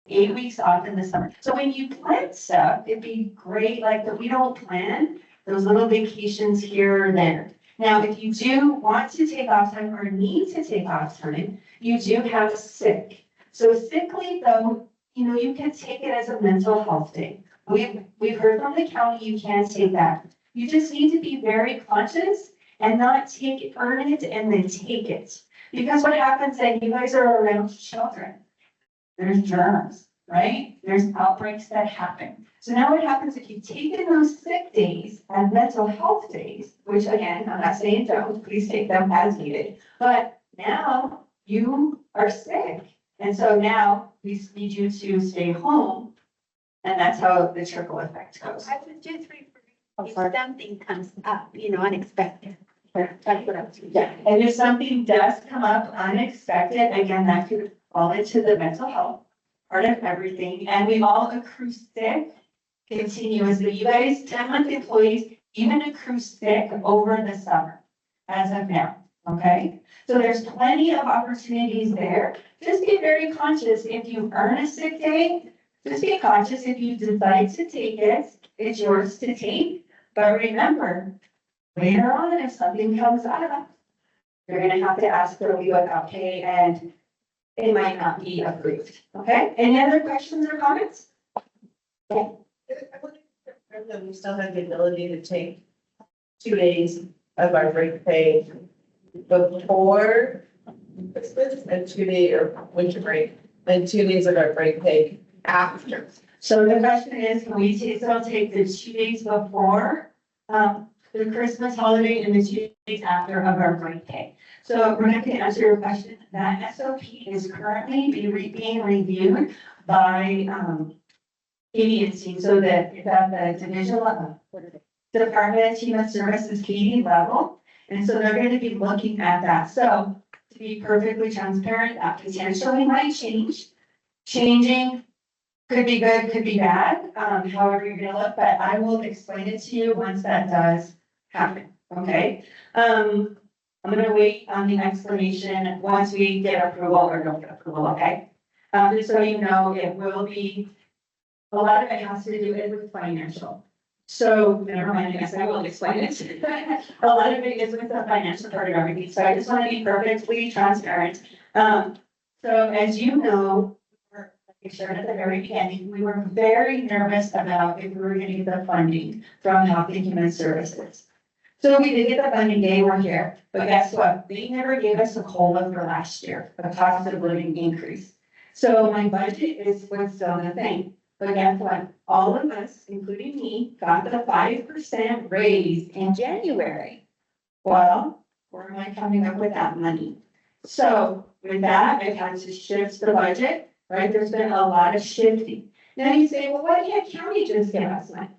8 weeks off in the summer. So when you plan stuff, it'd be great, like, that we don't plan those little vacations here or there. Now, if you do want to take off time or need to take off time, you do have sick. So sick leave, though, you can take it as a mental health day. We've heard from the county, you can take that. You just need to be very conscious and not earn it and then take it. Because what happens then, you guys are around children. There's germs, right? There's outbreaks that happen. So now what happens if you've taken those sick days and mental health days, which again, I'm not saying don't, please take them as needed, but now you are sick. And so now we need you to stay home. And that's how the trickle effect goes. I was just referring, if something comes up, unexpected. That's what I was. Yeah, and if something does come up unexpected, again, that could fall into the mental health part of everything. And we all accrue sick continuously. You guys, 10-month employees, even accrue sick over the summer as of now. Okay, so there's plenty of opportunities there. Just be very conscious if you earn a sick day. Just be conscious if you decide to take it, it's yours to take. But remember, later on, if something comes up, you're gonna have to ask for a leave without pay and it might not be approved. Okay, any other questions or comments? I would confirm that we still have the ability to take 2 days of our break pay before Christmas and 2 day or winter break, and 2 days of our break pay after. So the question is, can we still take the 2 days before the Christmas holiday and the 2 days after of our break pay? So Rebecca, to answer your question, that SOP is currently being reviewed by KDNC, so that it's at the division level, Department of Human Services KD level, and so they're going to be looking at that. So to be perfectly transparent, that potentially might change. Changing could be good, could be bad, however you're gonna look, but I will explain it to you once that does happen, okay? I'm gonna wait on the explanation once we get approval or don't get approval, okay? Just so you know, it will be, a lot of it has to do with financial. So, never mind, I guess I will explain it. A lot of it is with the financial part of everything, so I just wanna be perfectly transparent. So as you know, I shared at the very beginning, we were very nervous about if we were gonna get the funding from Health and Human Services. So we did get the funding, they were here, but guess what? They never gave us a COLA for last year, a cost of living increase. So my budget was still the thing, but guess what? All of us, including me, got the 5% raise in January. Well, where am I coming up with that money? So with that, I've had to shift the budget. Right, there's been a lot of shifting. Now you say, well, why can't county just give us money?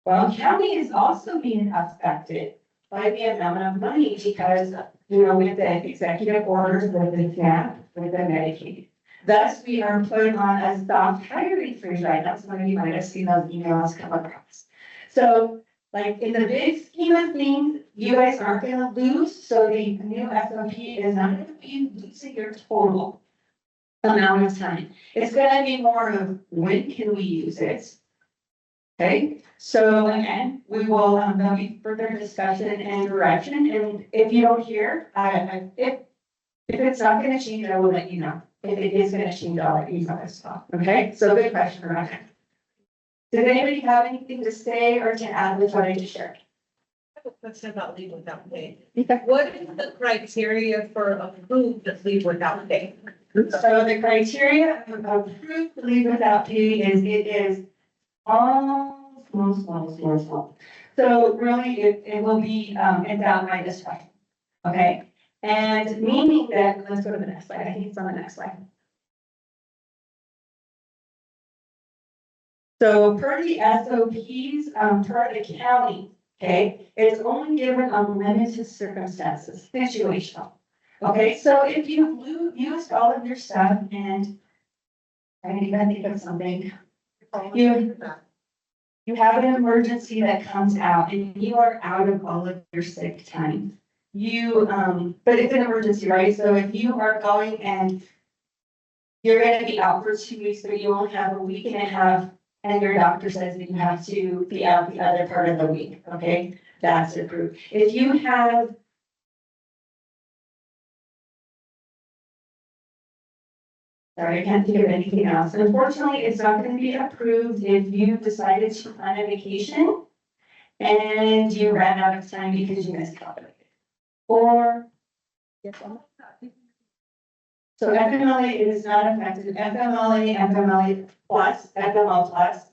Well, county is also being affected by the amount of money because, with the executive orders, with the SNAP, with the Medicaid. Thus, we are put on a soft hiring freeze right now. Some of you might have seen those emails come across. So, like in the big scheme of things, you guys aren't gonna lose, so the new SOP is not gonna be losing your total amount of time. It's gonna be more of when can we use it? Okay, so again, we will, there'll be further discussion and direction, and if you don't hear, if it's not gonna change, I will let you know. If it is gonna change, I'll let you know as well, okay? So good question, Rebecca. Does anybody have anything to say or to add with what I just shared? I have a question about leave without pay. Okay. What is the criteria for approved leave without pay? So the criteria of approved leave without pay is, it is all small. So really, it will be, endowed by discretion, okay? And meaning that, let's go to the next slide, I think it's on the next slide. So per the SOPs, per the county, okay, it's only given on limited circumstances, situational. Okay, so if you've used all of your stuff and I need to think of something, you have an emergency that comes out and you are out of all of your sick time. But it's an emergency, right? So if you are going and you're gonna be out for 2 weeks, but you only have a week and a half, and your doctor says that you have to be out the other part of the week, okay? That's approved. If you have sorry, I can't think of anything else. Unfortunately, it's not gonna be approved if you decided to plan a vacation and you ran out of time because you miscalculated. Or, so FMLA is not affected, FMLA plus, FMO plus,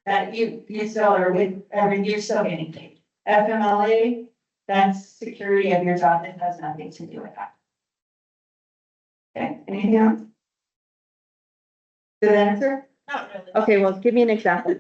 that you still are with, you're still getting paid. FMLA, that's security of your job, it has nothing to do with that. Okay, anything else? Good answer? Not really. Okay, well, give me an example.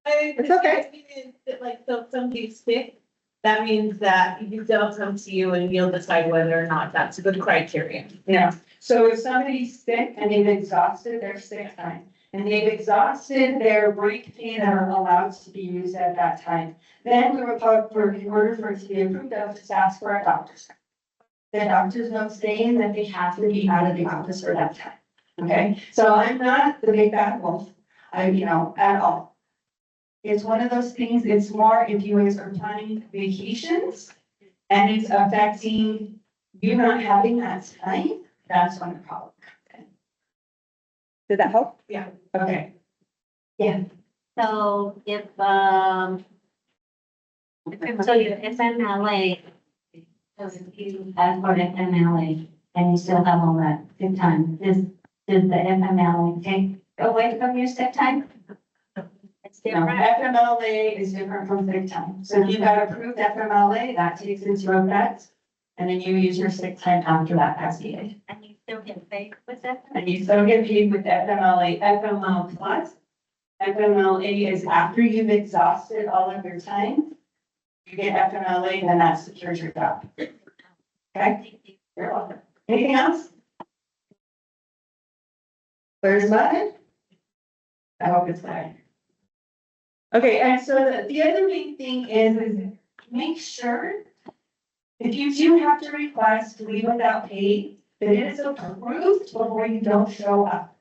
It's okay. Like, so if somebody's sick, that means that they'll come to you and you'll decide whether or not that's a good criteria. Yeah, so if somebody's sick and they've exhausted their sick time, and they've exhausted their break pay that are allowed to be used at that time, then we would put, in order for it to be approved, I would just ask for a doctor's note. The doctor's note saying that they have to be out of the office for that time, okay? So I'm not the big bad wolf, at all. It's one of those things, it's more if you guys are planning vacations and it's affecting you not having that time, that's when the problem comes Did that help? in. Okay. Yeah, So if, so your FMLA, so if you ask for FMLA and you still have all that sick time, does the FMLA take away from your sick time? It's no, different. FMLA is different from sick time. So if you got approved FMLA, that takes into effect. And then you use your sick time after that has needed. And you still get paid with that? And you still get paid with FMLA, FML plus. FMLA is after you've exhausted all of your time. You get FMLA, then that secures your job. Okay? You're welcome. Anything else? There's nothing? I hope it's clear. Okay, and so the other big thing is make sure if you do have to request leave without pay, that it is approved before you don't show up.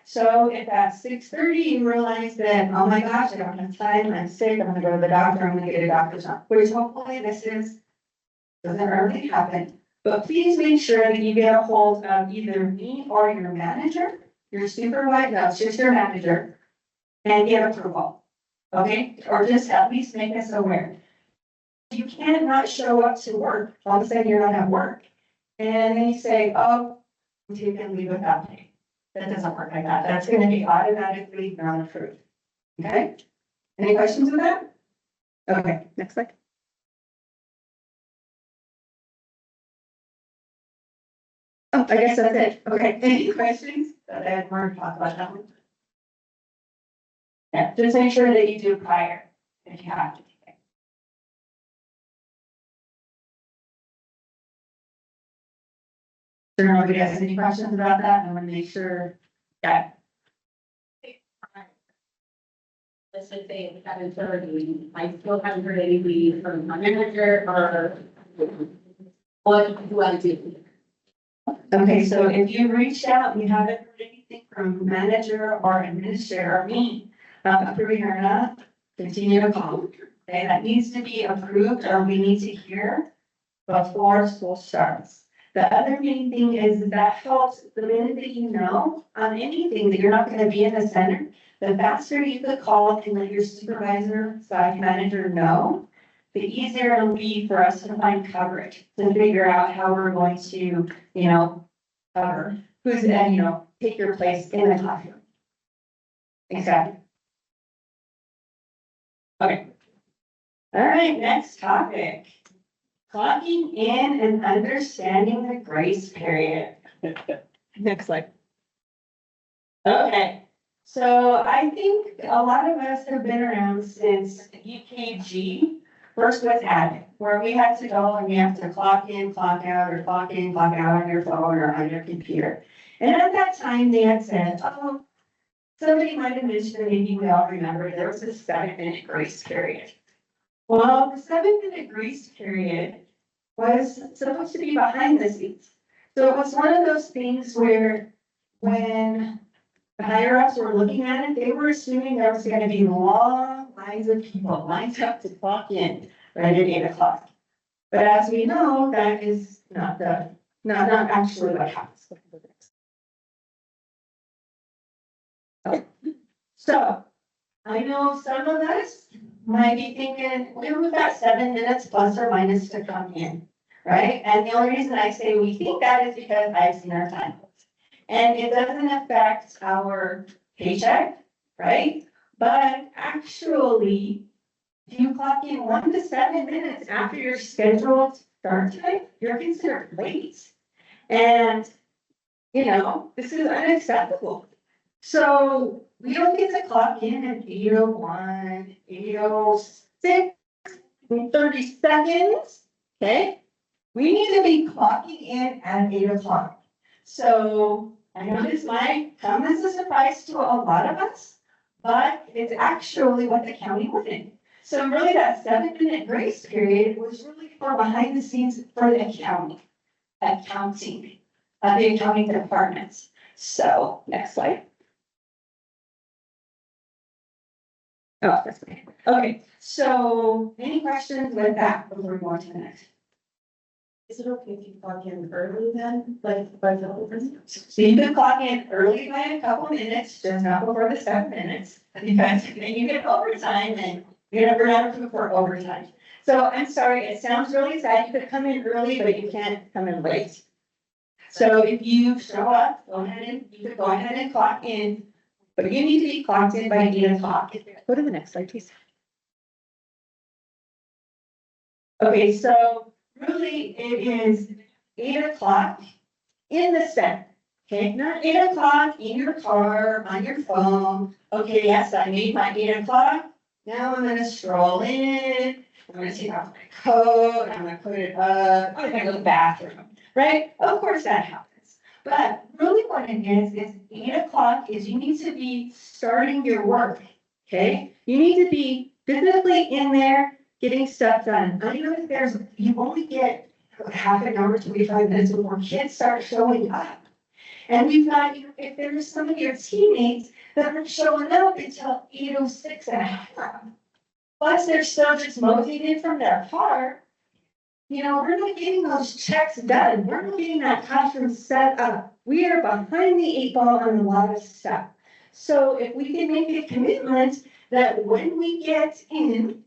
So if at 6:30 you realize that, oh my gosh, I don't have time, I'm sick, I'm gonna go to the doctor, I'm gonna get a doctor's note, which hopefully doesn't really happen. But please make sure that you get a hold of either me or your manager, your supervisor, no, it's just your manager, and get approval. Okay, or just at least make us aware. You can't not show up to work, all of a sudden you're not at work. And then you say, oh, I'm taking leave without pay. That doesn't work like that. That's gonna be automatically non-approved. Okay? Any questions with that? Okay, Next slide. Oh, I guess that's it. okay, any questions? That I had more to talk about that one. Yeah, just make sure that you do prior, if you have to. So nobody has any questions about that, I wanna make sure, yeah, Let's just say it's 7:30, I still haven't heard anything from my manager or what do I do? okay, so if you reached out and you haven't heard anything from manager or administrator or me, approving or not, continue to call. Okay, that needs to be approved or we need to hear before school starts. The other main thing is that helps the minute that you know on anything that you're not gonna be in the center, the faster you could call and let your supervisor, site manager know, the easier it'll be for us to find coverage, to figure out how we're going to, cover, who's then, take your place in the classroom. Exactly. Okay. All right, next topic. Clocking in and understanding the grace period. Next slide. Okay, so I think a lot of us have been around since UKG, first with admin, where we had to go and we have to clock in, clock out, or clock in, clock out on your phone or on your computer. And at that time, they had said, oh, somebody might have mentioned, maybe we all remember, there was a 7-minute grace period. Well, the 7-minute grace period was supposed to be behind the scenes. So it was one of those things where when the higher ups were looking at it, they were assuming there was gonna be long lines of people lined up to clock in right at 8 o'clock. But as we know, that is not not actually what happens. So, I know some of us might be thinking, well, we've got 7 minutes plus or minus to come in, right? And the only reason I say we think that is because I've seen our time. And it doesn't affect our paycheck, right? But actually, if you clock in 1 to 7 minutes after your scheduled start time, you're considered late. And, you know, this is unacceptable. So we don't get to clock in at 8:01, 8:06, in 30 seconds, okay? We need to be clocking in at 8 o'clock. So I know this might come as a surprise to a lot of us, but it's actually what the county wanted. So really that 7 minute grace period was really for behind the scenes for the accounting, the accounting departments. So next slide. Oh, that's me. Okay, so any questions with that before we go on to the next? Is it okay if you clock in early then, like by the? So you can clock in early by a couple minutes, just not before the 7 minutes, because then you get overtime and you're never out for overtime. So I'm sorry, it sounds really sad. You could come in early, but you can't come in late. So if you show up, you could go ahead and clock in, but you need to be clocked in by 8 o'clock. Go to the next slide, please. Okay, so really it is 8 o'clock in the set. Okay, not 8 o'clock in your car, on your phone. Okay, yes, I made my 8 o'clock. Now I'm gonna stroll in. I'm gonna take off my coat. I'm gonna put it up. I'm gonna go to the bathroom, right? Of course that happens. But really what it is 8 o'clock is you need to be starting your work. Okay, you need to be physically in there getting stuff done. I know that you only get half an hour, 25 minutes before kids start showing up. And we've got, if there's some of your teammates that aren't showing up until 8:06 and a half, plus they're still just motivated from their car, you know, we're not getting those checks done. We're not getting that classroom set up. We are behind the 8 ball on a lot of stuff. So if we can make a commitment that when we get in,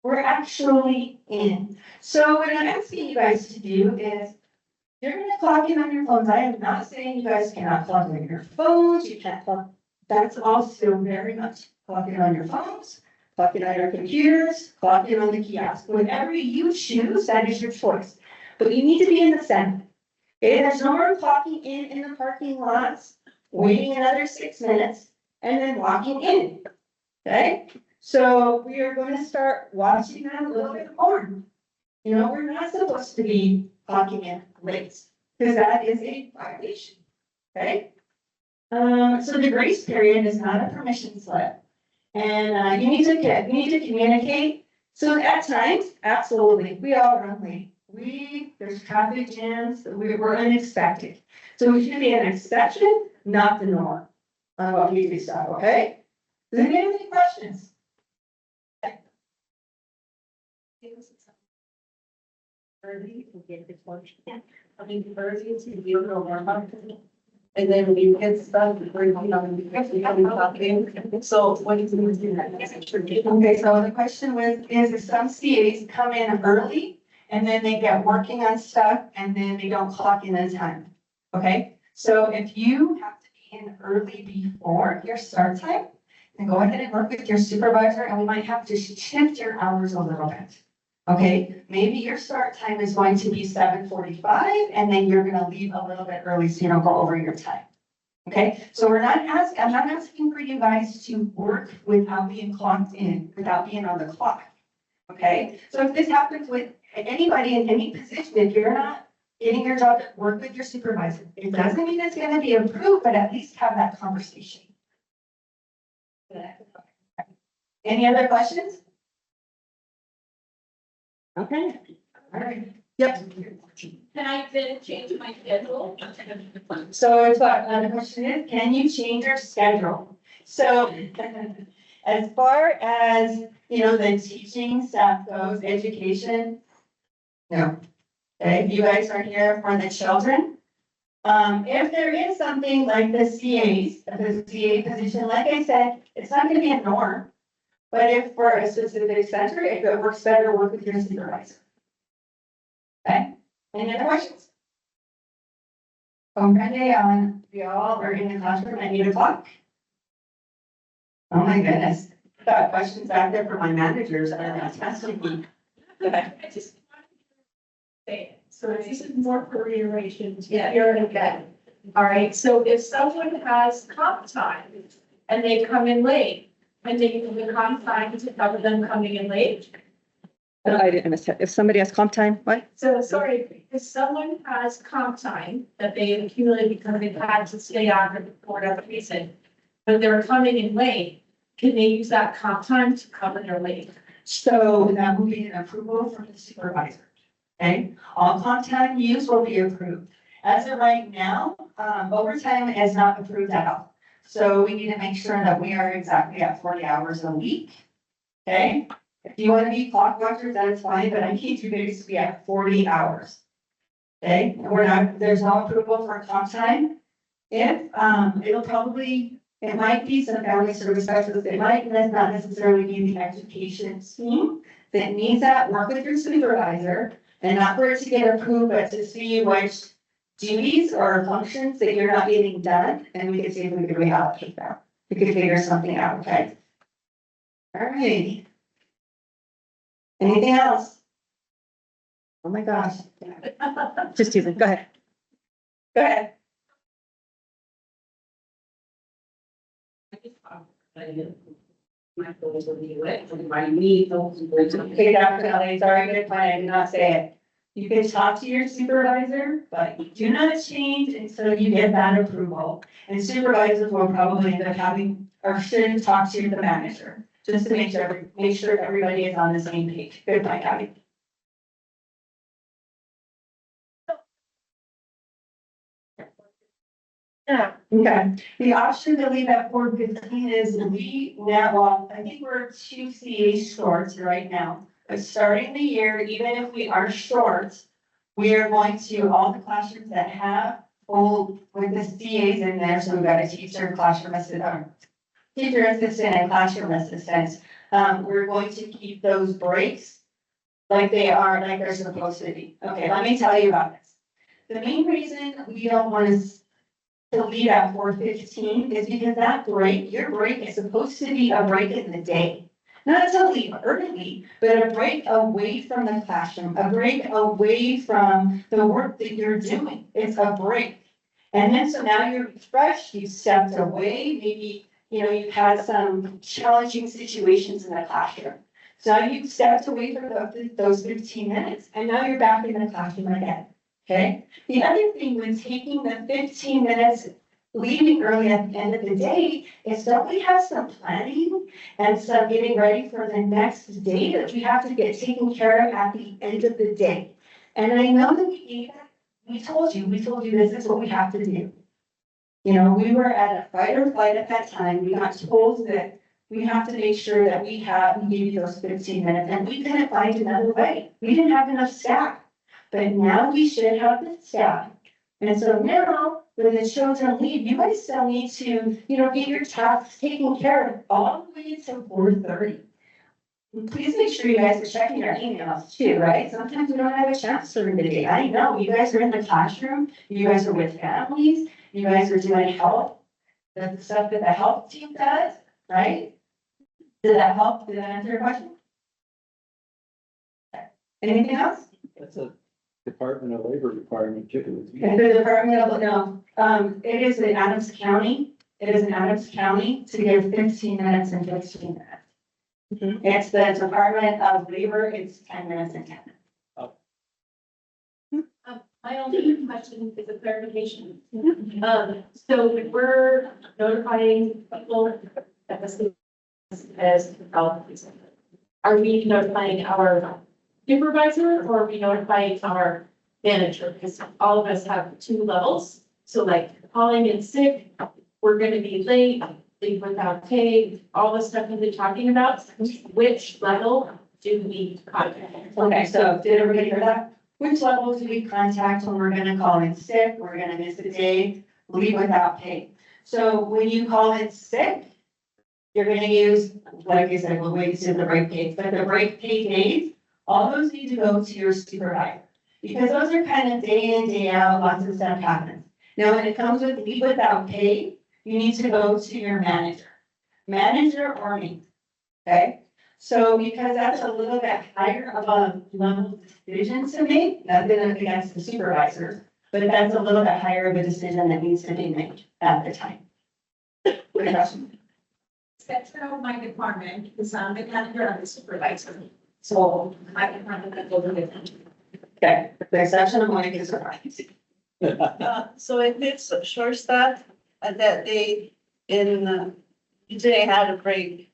we're actually in. So what I'm asking you guys to do is, you're gonna clock in on your phones. I am not saying you guys cannot clock in on your phones, you can't clock. That's all still very much clock in on your phones, clock in on your computers, clock in on the kiosk. Whatever you choose, that is your choice. But you need to be in the center. Okay, there's no more clocking in the parking lots, waiting another 6 minutes, and then walking in. Okay, so we are going to start watching that a little bit more. You know, we're not supposed to be clocking in late, because that is a violation. Okay? So the grace period is not a permission slip. And you need to communicate. So at times, absolutely, we all run late. There's traffic jams, we're unexpected. So it should be an exception, not the norm on what we do stuff, okay? Does anybody have any questions? Early to get this one. I mean, early to be able to warm up. And then when you get stuff, before you come, because you haven't talked in. So what is the do that? Okay, so the question is if some CAs come in early and then they get working on stuff and then they don't clock in on time. Okay, so if you have to be in early before your start time, then go ahead and work with your supervisor and we might have to shift your hours a little bit. Okay, maybe your start time is going to be 7:45 and then you're gonna leave a little bit early so you don't go over your time. Okay, so I'm not asking for you guys to work without being clocked in, without being on the clock. Okay, so if this happens with anybody in any position, if you're not getting your job, work with your supervisor. It doesn't mean it's gonna be approved, but at least have that conversation. Any other questions? Okay, all right. Yep. Can I then change my schedule? So it's what, the question is, can you change your schedule? So as far as, the teaching staff goes, education, no. Okay, you guys are here for the children. If there is something like the CA position, like I said, it's not gonna be a norm. But if for a specific center, if it works better, work with your supervisor. Okay, any other questions? On Monday, we all are in the classroom at 8 o'clock. Oh my goodness, got questions back there for my managers, that's fascinating. Okay. I just wanted to say it. So this is more for reiteration. Yeah. Here again. All right, so if someone has comp time and they come in late, and they use the comp time to cover them coming in late. I didn't understand. If somebody has comp time, what? So sorry, if someone has comp time that they accumulated because they've had to stay on for whatever reason, but they're coming in late, can they use that comp time to cover their late? So that will be an approval from the supervisor. Okay, all comp time use will be approved. As of right now, overtime is not approved at all. So we need to make sure that we are exactly at 40 hours a week. Okay, if you want to be clock watchers, that's fine, but I need you guys to be at 40 hours. Okay, and there's no approval for comp time. If, it might be some family service specialists, it might not necessarily be the education team that needs that, work with your supervisor, and not for it to get approved, but to see which duties or functions that you're not getting done, and we could see if we could reallocate that. We could figure something out, okay? All right. Anything else? Oh my gosh. Just teasing. Go ahead. Go ahead. My goals will do it, and my need those goals. Okay, definitely. Sorry, good point. I did not say it. You can talk to your supervisor, but you do not change until you get that approval. And supervisors will probably end up having, or should talk to the manager, just to make sure everybody is on the same page. Good point, Abby. Yeah. Okay, the option to leave at 4:15 is I think we're 2 CA short right now. But starting the year, even if we are short, we are going to, all the classrooms that have full with the CAs in there, so we've got a teacher, classroom assistant, teacher assistant and classroom assistant. We're going to keep those breaks like they're supposed to be. Okay, let me tell you about this. The main reason we don't want to leave at 4:15 is because your break is supposed to be a break in the day. Not to leave early, but a break away from the classroom, a break away from the work that you're doing. It's a break. And then so now you're refreshed, you stepped away, maybe, you've had some challenging situations in the classroom. So now you've stepped away from those 15 minutes and now you're back in the classroom again. Okay? The other thing when taking the 15 minutes, leaving early at the end of the day, is that we have some planning and some getting ready for the next day that we have to get taken care of at the end of the day. And I know that we told you this is what we have to do. We were at a fight or flight at that time. We got told that we have to make sure that we give you those 15 minutes, and we couldn't find another way. We didn't have enough staff. But now we should have the staff. And so now, when the children leave, you guys still need to, get your tasks taken care of all the way until 4:30. Please make sure you guys are checking your emails too, right? Sometimes we don't have a chance during the day. I know, you guys are in the classroom, you guys are with families, you guys are doing help. That's the stuff that the health team does, right? Did that help? Did that answer your question? Anything else? That's a Department of Labor requirement too. And the Department of, no, it is in Adams County. It is in Adams County to give 15 minutes and 15 minutes. It's the Department of Labor, it's 10 minutes and 10 minutes. My only question is a clarification. So when we're notifying people that this is as, are we notifying our supervisor or we notify our manager? Because all of us have two levels. So like calling in sick, we're gonna be late, leave without pay, all the stuff that they're talking about. Which level do we contact? Okay, so did everybody hear that? Which level do we contact when we're gonna call in sick, we're gonna miss a day, leave without pay? So when you call in sick, you're gonna use, like I said, we'll wait to the break days, but the break pay days, all those need to go to your supervisor. Because those are kind of day in, day out, lots of stuff happens. Now, when it comes with leave without pay, you need to go to your manager or me, okay? So because that's a little bit higher of a level decision to make, nothing against the supervisors, but that's a little bit higher of a decision that needs to be made at the time. Good question. That's how my department, because I'm the manager and the supervisor. So my department can go with it. Okay, the exception of Monica is right. So if it's short staff at that day, you didn't have a break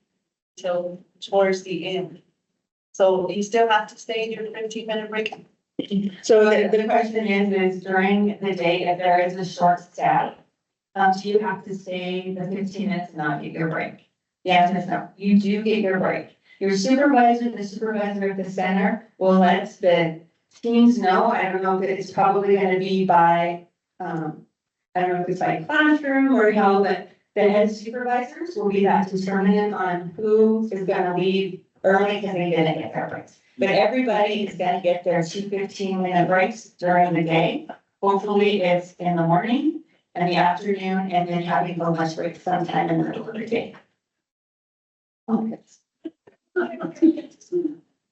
till towards the end. So you still have to stay in your 15-minute break? So the question is during the day, if there is a short staff, do you have to stay the 15 minutes and not get your break? The answer is no, you do get your break. Your supervisor, the supervisor at the center will let the teams know. I don't know if it's probably gonna be by, I don't know if it's by classroom or how, but the head supervisors will be that determinant on who is gonna leave early because they didn't get their breaks. But everybody is gonna get their 2 15-minute breaks during the day. Hopefully it's in the morning and the afternoon and then having a lunch break sometime in the middle of the day. Okay.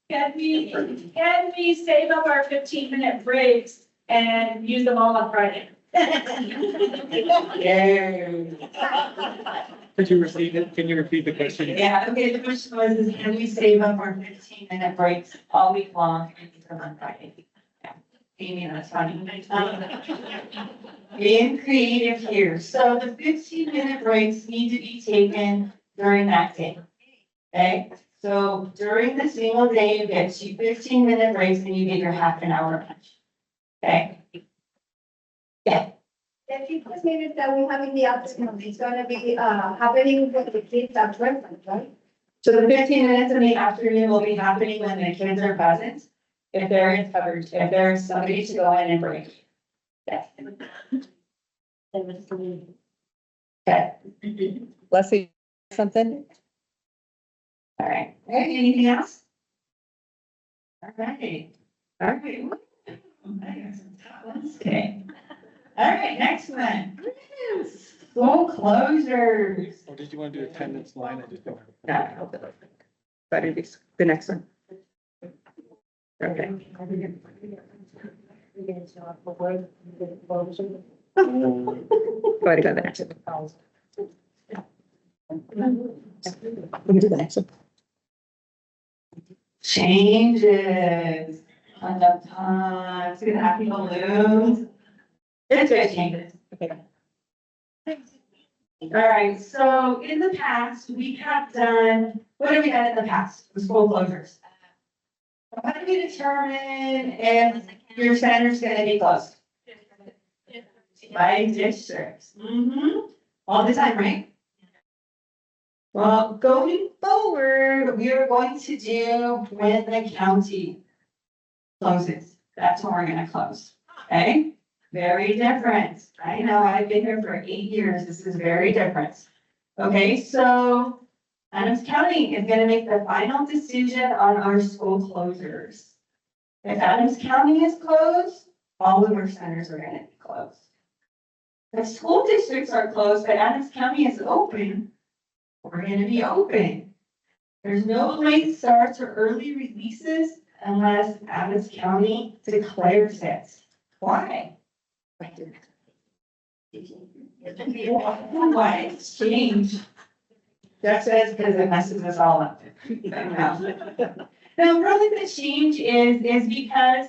Can we save up our 15-minute breaks and use them all on Friday? Yay. Could you repeat it? Can you repeat the question? Yeah, okay, the question was, is can we save up our 15-minute breaks all week long and use them on Friday? Yeah. Amy, that's funny. Being creative here. So the 15-minute breaks need to be taken during that day. Okay, so during the single day, you get 2 15-minute breaks and you get your half an hour lunch. Okay? Yeah. The 15 minutes that we have in the afternoon is gonna be, happening with the kids at breakfast, right? So the 15 minutes in the afternoon will be happening when the kids are present. If there is coverage, if there's somebody to go in and break. Yes. Okay, Leslie, something? all right. Okay, anything else? All right. All right. Woo. I got some top ones today. All right, next one. School closures. Or did you want to do attendance line? I just don't. No. But it is the next one. Okay. Already got the next one. We can do the next one. Changes. Conduct times, gonna have people lose. It's good changes. Okay. All right, so in the past, we have done, what have we done in the past with school closures? How do we determine if your center's gonna be closed? By districts. All the time, right? Well, going forward, we are going to do when the county closes. That's when we're gonna close, okay? Very different. I know, I've been here for 8 years. This is very different. Okay, so Adams County is gonna make the final decision on our school closures. If Adams County is closed, all of our centers are gonna be closed. If school districts are closed, but Adams County is open, we're gonna be open. There's no late starts or early releases unless Adams County declares it. Why? Why it's changed? That says because it messes us all up. No, really the change is because,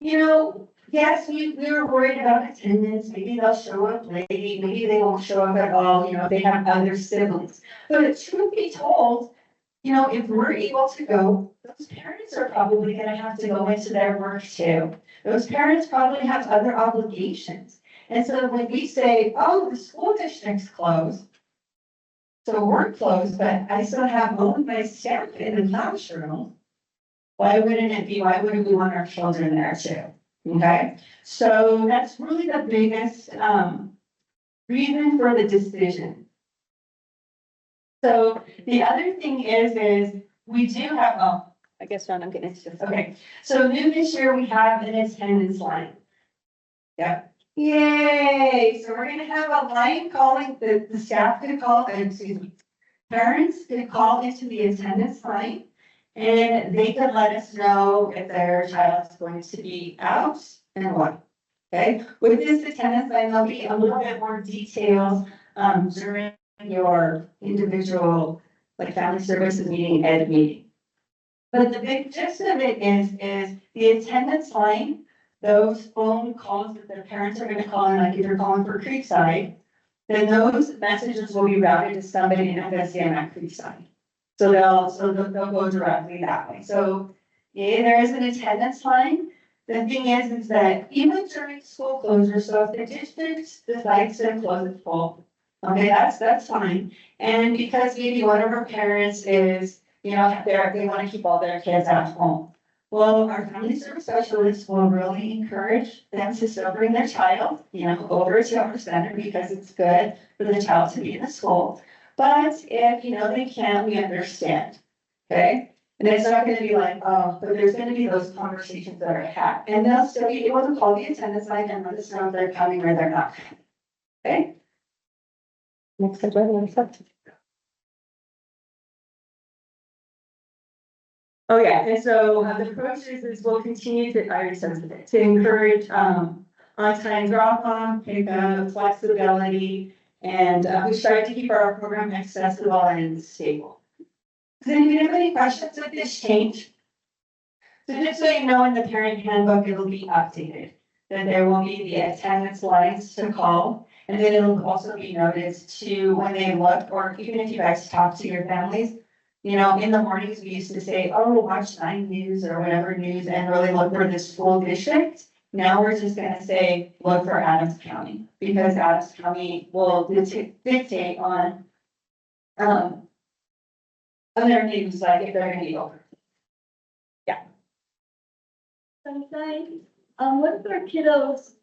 you know, yes, we were worried about attendance, maybe they'll show up late, maybe they won't show up at all, you know, they have other siblings. But truth be told, you know, if we're able to go, those parents are probably gonna have to go into their work too. Those parents probably have other obligations. And so when we say, oh, the school district's closed, so we're closed, but I still have all of my staff in the classroom. Why wouldn't it be, why wouldn't we want our children there too? Okay, so that's really the biggest, reason for the decision. So the other thing is we do have, oh, I guess, Ron, I'm getting into this. okay, so new this year, we have an attendance line. Yep. Yay, so we're gonna have a line calling, the staff could call, excuse me, parents could call into the attendance line. And they could let us know if their child is going to be out and what. Okay, with this attendance line, there'll be a little bit more details, during your individual, like family services meeting, ed meeting. But the big gist of it is the attendance line, those phone calls that the parents are gonna call in, like if you're calling for Creekside, then those messages will be routed to somebody in FSCM at Creekside. So they'll go directly that way. So, yeah, there is an attendance line. The thing is that even during school closure, so if the district decides to close it full, okay, that's fine. And because maybe one of our parents is, you know, they want to keep all their kids at home. Well, our family service specialists will really encourage them to still bring their child, you know, over to our center because it's good for the child to be in the school. But if, you know, they can't, we understand, okay? And it's not gonna be like, oh, but there's gonna be those conversations that are had, and they'll still be able to call the attendance line and let us know if they're coming or they're not. Okay? Next slide, next slide. Oh, yeah, and so the approach is we'll continue to, I already said it, to encourage, on-time drop-off, pickup, flexibility, and, we try to keep our program accessible and stable. Does anybody have any questions with this change? So just so you know, in the parent handbook, it'll be updated, that there will be the attendance lines to call. And then it'll also be noted to when they look, or even if you guys talk to your families, you know, in the mornings, we used to say, oh, watch 9 News or whatever news and really look for the school district. Now we're just gonna say, look for Adams County, because Adams County will dictate on their news, like if they're gonna be over. Sometimes, what if our kiddos,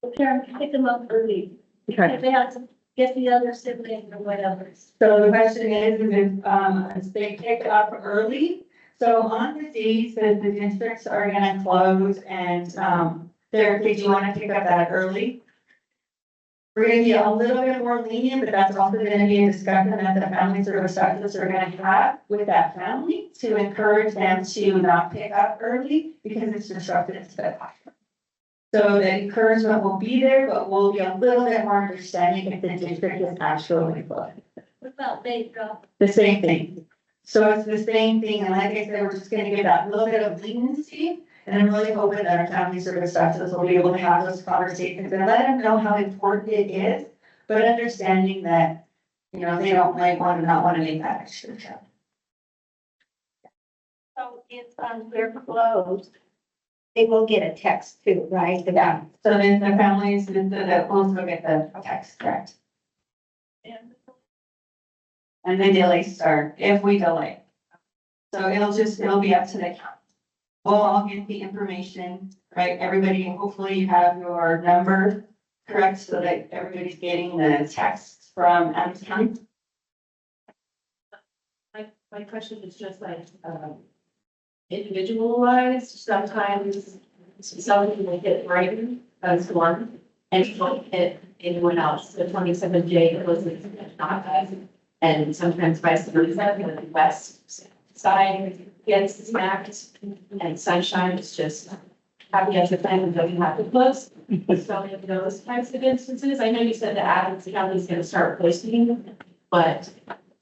the parents pick them up early, Okay, if they have to get the other sibling or whatever? So the question is if they pick up early, so on the days that the districts are gonna close and, they do wanna pick up that early. We're gonna be a little bit more lenient, but that's also gonna be a discussion that the family service specialists are gonna have with that family to encourage them to not pick up early because it's disruptive to the classroom. So the encouragement will be there, but we'll be a little bit more understanding if the district is actually closed. What about late drop? The same thing. So it's the same thing, and like I said, we're just gonna give that little bit of leniency. And I'm really hoping that our family service specialists will be able to have those conversations and let them know how important it is, but understanding that, you know, they don't might want to not want to make that extra trip. So if, we're closed, they will get a text too, right? Yeah, so then the families, the also get the text, correct? And the delays start if we delay. So it'll be up to the county. We'll all get the information, right? Everybody, hopefully you have your number correct so that everybody's getting the text from Adams County. My question is just like, individualized, sometimes somebody will hit Brighton as one and it won't hit anyone else. The 27J was not us. And sometimes vice versa, the west side gets smacked and sunshine is just happy as a fan and doesn't have to close. So in those types of instances, I know you said that Adams County is gonna start posting, but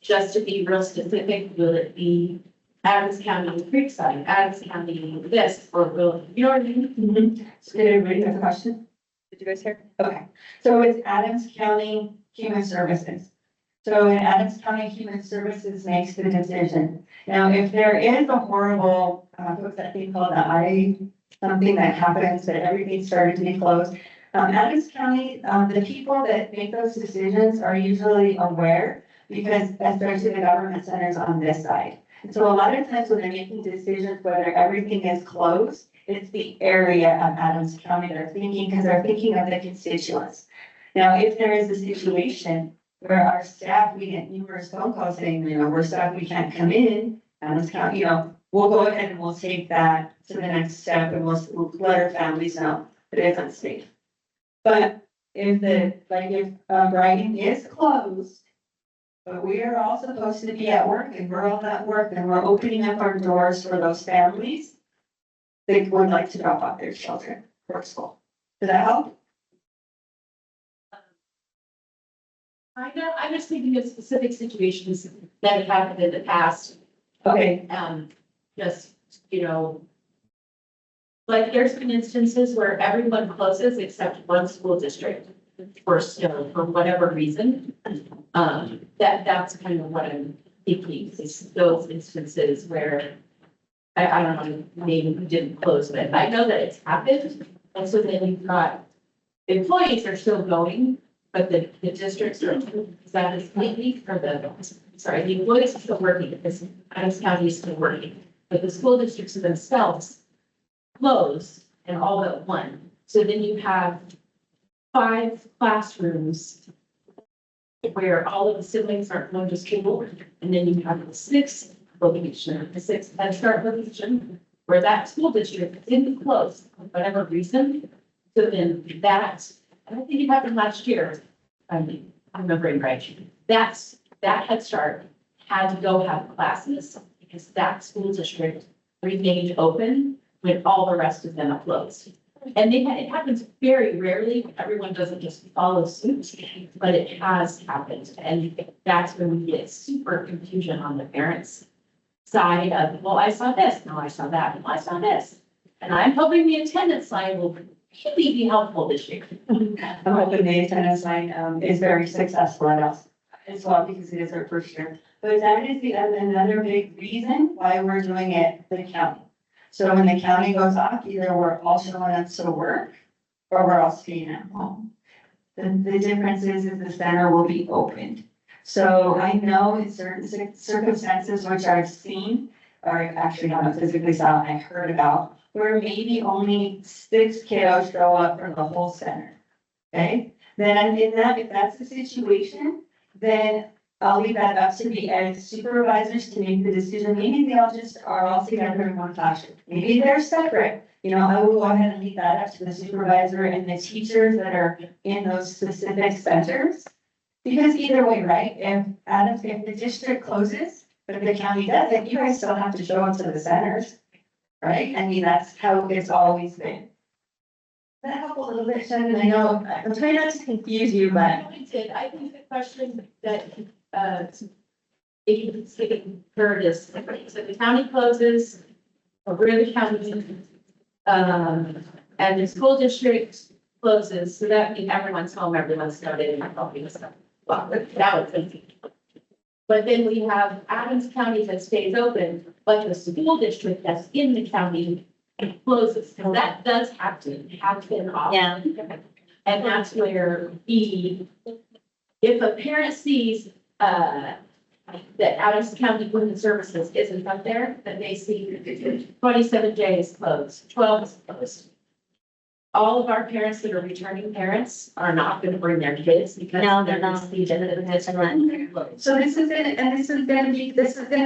just to be real specific, will it be Adams County Creekside, Adams County this, or will, you know what I mean? So did everybody have a question? did you guys hear? Okay, so it's Adams County Human Services. So in Adams County Human Services makes the decision. Now, if there is a horrible, what's that thing called, something that happens, that everything started to be closed. Adams County, the people that make those decisions are usually aware, because especially the government centers on this side. So a lot of times when they're making decisions, whether everything is closed, it's the area of Adams County they're thinking, because they're thinking of the constituents. Now, if there is a situation where our staff, we get numerous phone calls saying, we're staff, we can't come in, Adams County, we'll go ahead and we'll take that to the next step and we'll let our families know that it's unsafe. But if Brighton is closed, but we are all supposed to be at work and we're all at work and we're opening up our doors for those families that would like to drop off their children for school. Does that help? I'm just thinking of specific situations that have happened in the past. Okay, Just, like there's been instances where everyone closes except one school district for whatever reason. That's kind of what I'm thinking, is those instances where I don't know, maybe we didn't close, but I know that it's happened. And so then you've got employees are still going, but the districts are, is that is maybe for the employees are still working because Adams County is still working, but the school districts themselves close and all but one. So then you have 5 classrooms where all of the siblings aren't going to school, and then you have the 6th location, the 6th Head Start location, where that school district didn't close for whatever reason. So then that, I think it happened last year. I'm remembering right. That Head Start had to go have classes because that school district remained open when all the rest of them are closed. And it happens very rarely. Everyone doesn't just follow suit, but it has happened. And that's when we get super confusion on the parents' side of, well, I saw this, no, I saw that, no, I saw this. And I'm hoping the attendance sign will really be helpful this year. I'm hoping the attendance sign is very successful at us as well, because it is our first year. But that is another big reason why we're doing it the county. So when the county goes off, either we're all showing up to work or we're all staying at home. The difference is the center will be opened. So I know in certain circumstances, which I've seen, or actually not physically saw, I heard about, where maybe only 6 kiddos show up for the whole center. Okay, then if that's the situation, then I'll leave that up to the ed supervisors to make the decision. Maybe they all just are all together in one classroom. Maybe they're separate. I will go ahead and leave that up to the supervisor and the teachers that are in those specific centers. Because either way, right, if the district closes, but if the county doesn't, you guys still have to show up to the centers, right? I mean, that's how it's always been. Does that help a little bit, Shannon? I know, I'm trying not to confuse you, but. I did. I think the question that, it's heard is, so the county closes, or we're the county, and the school district closes, so that means everyone's home, everyone's started, and helping stuff. Well, that was easy. But then we have Adams County that stays open, but the school district that's in the county closes, because that does happen, often. Yeah. And that's where if a parent sees, that Adams County Women's Services isn't up there, that they see 27J is closed, 12 is closed. All of our parents that are returning parents are not going to bring their kids because No, they're not. So So this is gonna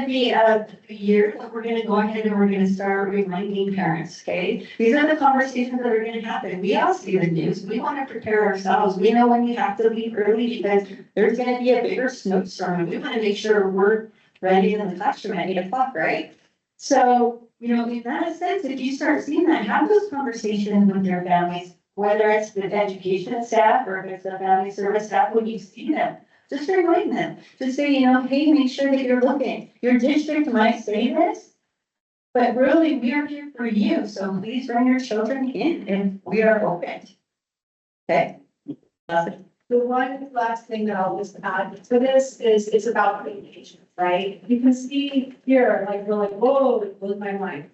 be a year that we're gonna go ahead and we're gonna start reminding parents, okay? These are the conversations that are gonna happen. We all see the news. We wanna prepare ourselves. We know when you have to leave early because there's gonna be a bigger snowstorm and we wanna make sure we're ready in the classroom at 8 o'clock, right? So, in that sense, if you start seeing that, have those conversations with your families, whether it's the education staff or if it's the family service staff, when you see them, just remind them, just say, hey, make sure that you're looking. Your district might say this, but really, we are here for you, so please bring your children in if we are open. Okay? The one last thing that I'll just add to this is, it's about communication, right? You can see here, like, we're like, whoa, it blew my mind.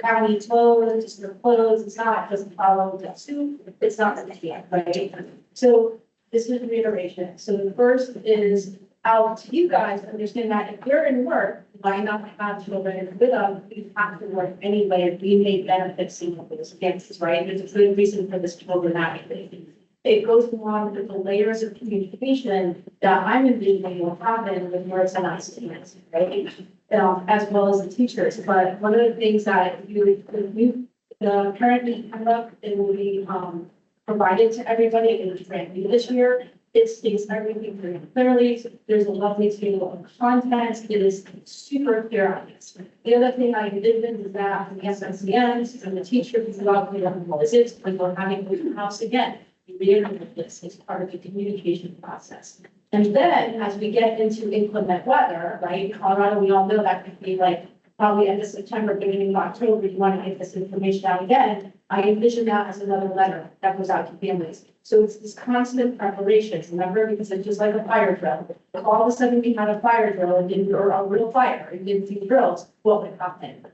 County closed, just the closed, it's not, doesn't follow the suit, it's not the yet, right? So this is reiteration. So the first is out to you guys, understand that if you're in work, why not have children in the middle, you have to work anyway, we may benefit some against this, right? There's a good reason for this children activity. It goes along with the layers of communication that I'm envisioning will happen with words and students, right? As well as the teachers, but one of the things that you currently have up, it will be, provided to everybody, it was brand new this year. It states everything very clearly, there's a lovely table of contents, it is super clear on this. The other thing I envisioned is that the SSCNs and the teachers throughout the visits, when we're having open house again, we reiterate this as part of the communication process. And then as we get into inclement weather, right, Colorado, we all know that could be like probably end of September, beginning of October, you want to get this information out again. I envision that as another letter that goes out to families. So it's this constant preparation, remember, because it's just like a fire drill. If all of a sudden we had a fire drill and didn't, or a real fire and didn't do drills, what would happen?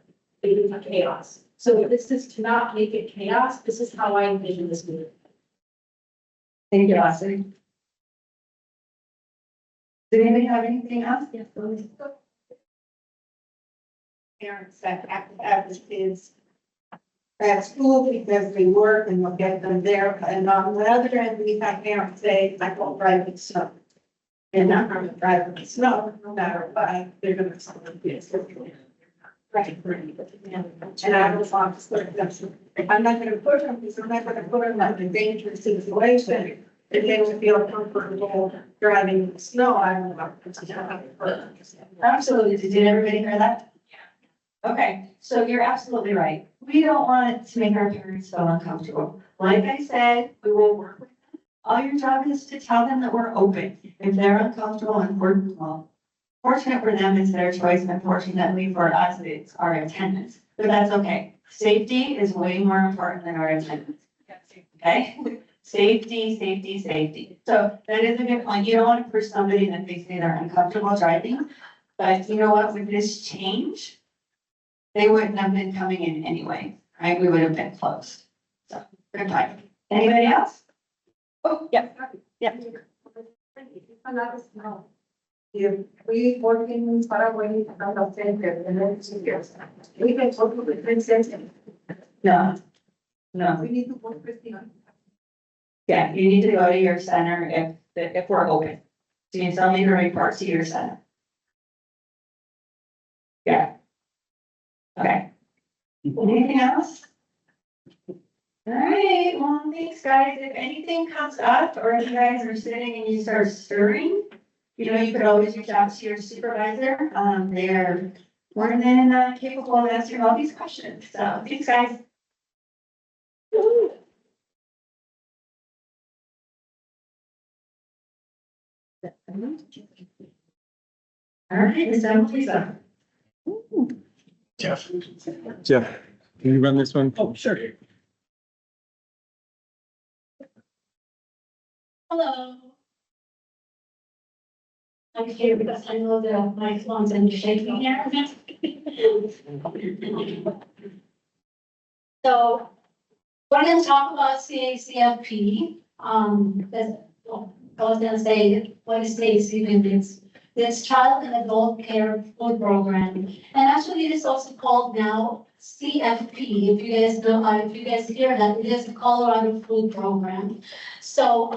It would be chaos. So this is to not make it chaos. This is how I envision this movie. Thank you, Ashley. Did anybody have anything else? Yes, please. Parents that have to have the kids at school because they work and we'll get them there. And on the other end, we have parents say, I won't drive in snow. And not going to drive in the snow, no matter what, they're going to send them kids. Right. And I was on to sort them. I'm not going to push them because I'm not going to put them in a dangerous situation. If they don't feel comfortable driving in the snow, I don't know. Absolutely. Did everybody hear that? Okay, so you're absolutely right. We don't want to make our parents feel uncomfortable. Like I said, we will work with them. All your job is to tell them that we're open. If they're uncomfortable and fortunate for them, it's their choice. Unfortunately for us, it's our attendance. But that's okay. Safety is way more important than our attendance. Okay? Safety, safety, safety. So that is a good point. You don't want to push somebody that they say they're uncomfortable driving. But you know what? With this change, they wouldn't have been coming in anyway, right? We would have been closed. So, good time. Anybody else? Oh, yeah, yeah. If we working far away from the center and then 2 years, we can work with different centers. No. No. We need to work with them. Yeah, you need to go to your center if we're open. So you still need to report to your center. Yeah. Okay. Anything else? All right, well, thanks, guys. If anything comes up or if you guys are sitting and you start stirring, you know, you could always reach out to your supervisor. They're more than capable of answering all these questions. So thanks, guys. All right, Ms. Lisa. Jeff, can you run this one? Oh, sure. Hello. I'm here because I know that my phone's in shaking here. So we're gonna talk about CACFP. I was gonna say, what is CACFP? It's Child and Adult Care Food Program. And actually it is also called now CFP. If you guys know, if you guys hear that, it is the Colorado Food Program. So,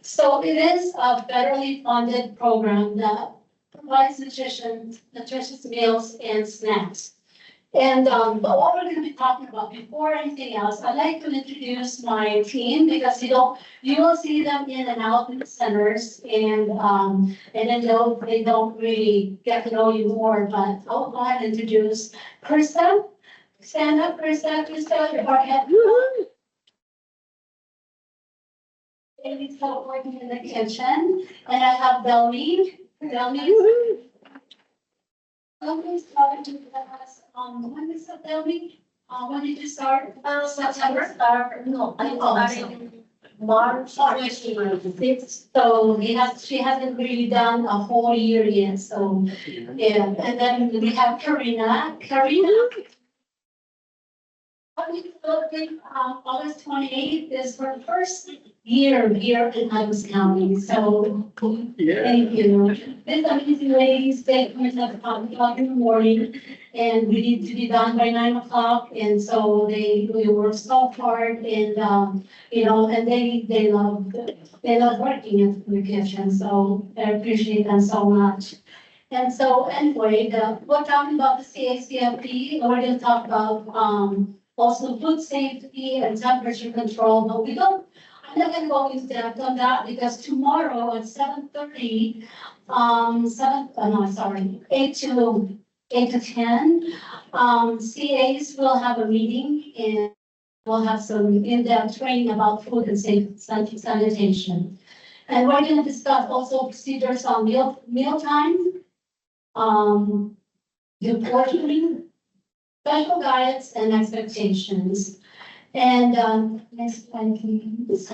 so it is a federally funded program that provides nutritious meals and snacks. And, but what we're gonna be talking about before anything else, I'd like to introduce my team because you will see them in and out in the centers and then they don't really get to know you more, but I'll go ahead and introduce Krista. Stand up, Krista, your forehead. Amy's working in the kitchen, and I have Belmy. Belmy started to class, when is it, Belmy? When did you start? September? No, I started March 26th, so she hasn't really done a whole year yet, so, yeah, and then we have Karina. August 28th is her first year here in Adams County, so thank you. This amazing ladies, they come in at 5 o'clock in the morning, and we need to be done by 9 o'clock, and so we work so hard, and, you know, and they love working in the kitchen, so I appreciate them so much. And so anyway, we're talking about the CACFP, we're gonna talk about, also food safety and temperature control, but I'm not gonna go into depth on that because tomorrow at 7:30, 8 to 10, CAs will have a meeting and we'll have some in-depth training about food and sanitation. And we're gonna discuss also procedures on mealtime, the portioning, special diets and expectations. And, next slide, please.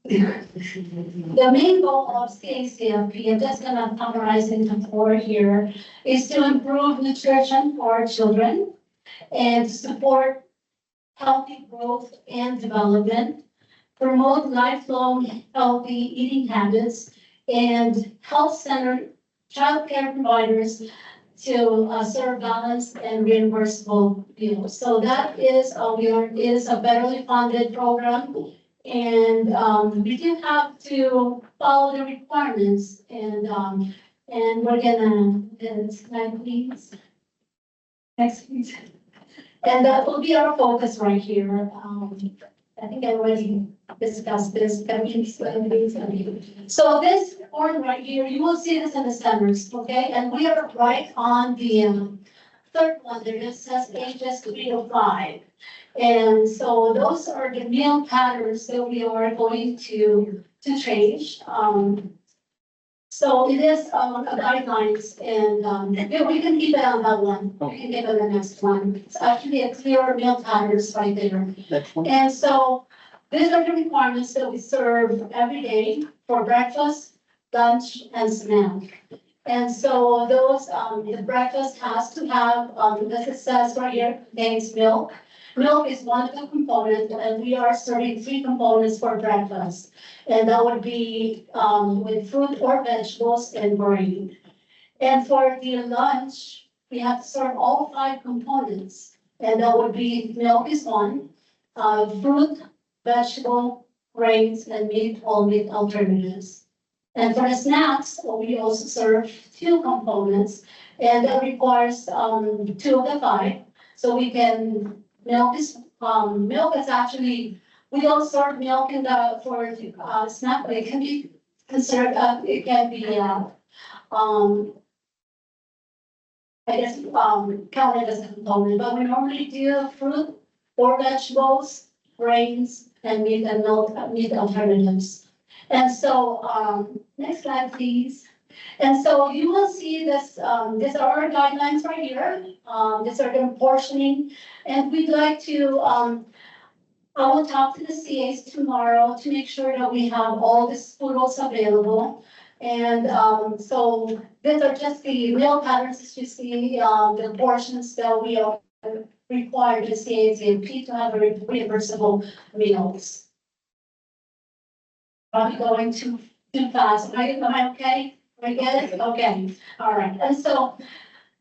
The main goal of CACFP, I'm just gonna summarize into 4 here, is to improve nutrition for our children and support healthy growth and development, promote lifelong healthy eating habits, and health-centered childcare providers to serve balanced and reimbursable meals. So that is a federally funded program. And we do have to follow the requirements and we're gonna, next slide, please. Next, please. And that will be our focus right here. I think I already discussed this, but so this board right here, you will see this in the centers, okay? And we are right on the third one there, it says ACHS 305. And so those are the meal patterns that we are going to change. So it is guidelines, and yeah, we can keep it on that one. We can get on the next one. It's actually a clear meal patterns right there. And so these are the requirements that we serve every day for breakfast, lunch, and snack. And so those, the breakfast has to have, as it says right here, contains milk. Milk is one of the components, and we are serving 3 components for breakfast. And that would be with fruit or vegetables and grain. And for the lunch, we have to serve all 5 components. And that would be milk is one, fruit, vegetable, grains, and meat, all meat alternatives. And for the snacks, we also serve 2 components, and that requires 2 of the 5. So we can, milk is actually, we don't serve milk in the, for snack, but it can be considered, it can be, I guess, counted as a component, but we normally do fruit or vegetables, grains, and meat and milk, meat alternatives. And so, next slide, please. And so you will see this, these are our guidelines right here. These are the portioning, and we'd like to, I will talk to the CAs tomorrow to make sure that we have all the spoodles available. And so these are just the meal patterns as you see, the portions that we are required to CACFP to have a reimbursable meals. I'm going too fast. Am I okay? Am I good? Okay. All right. And so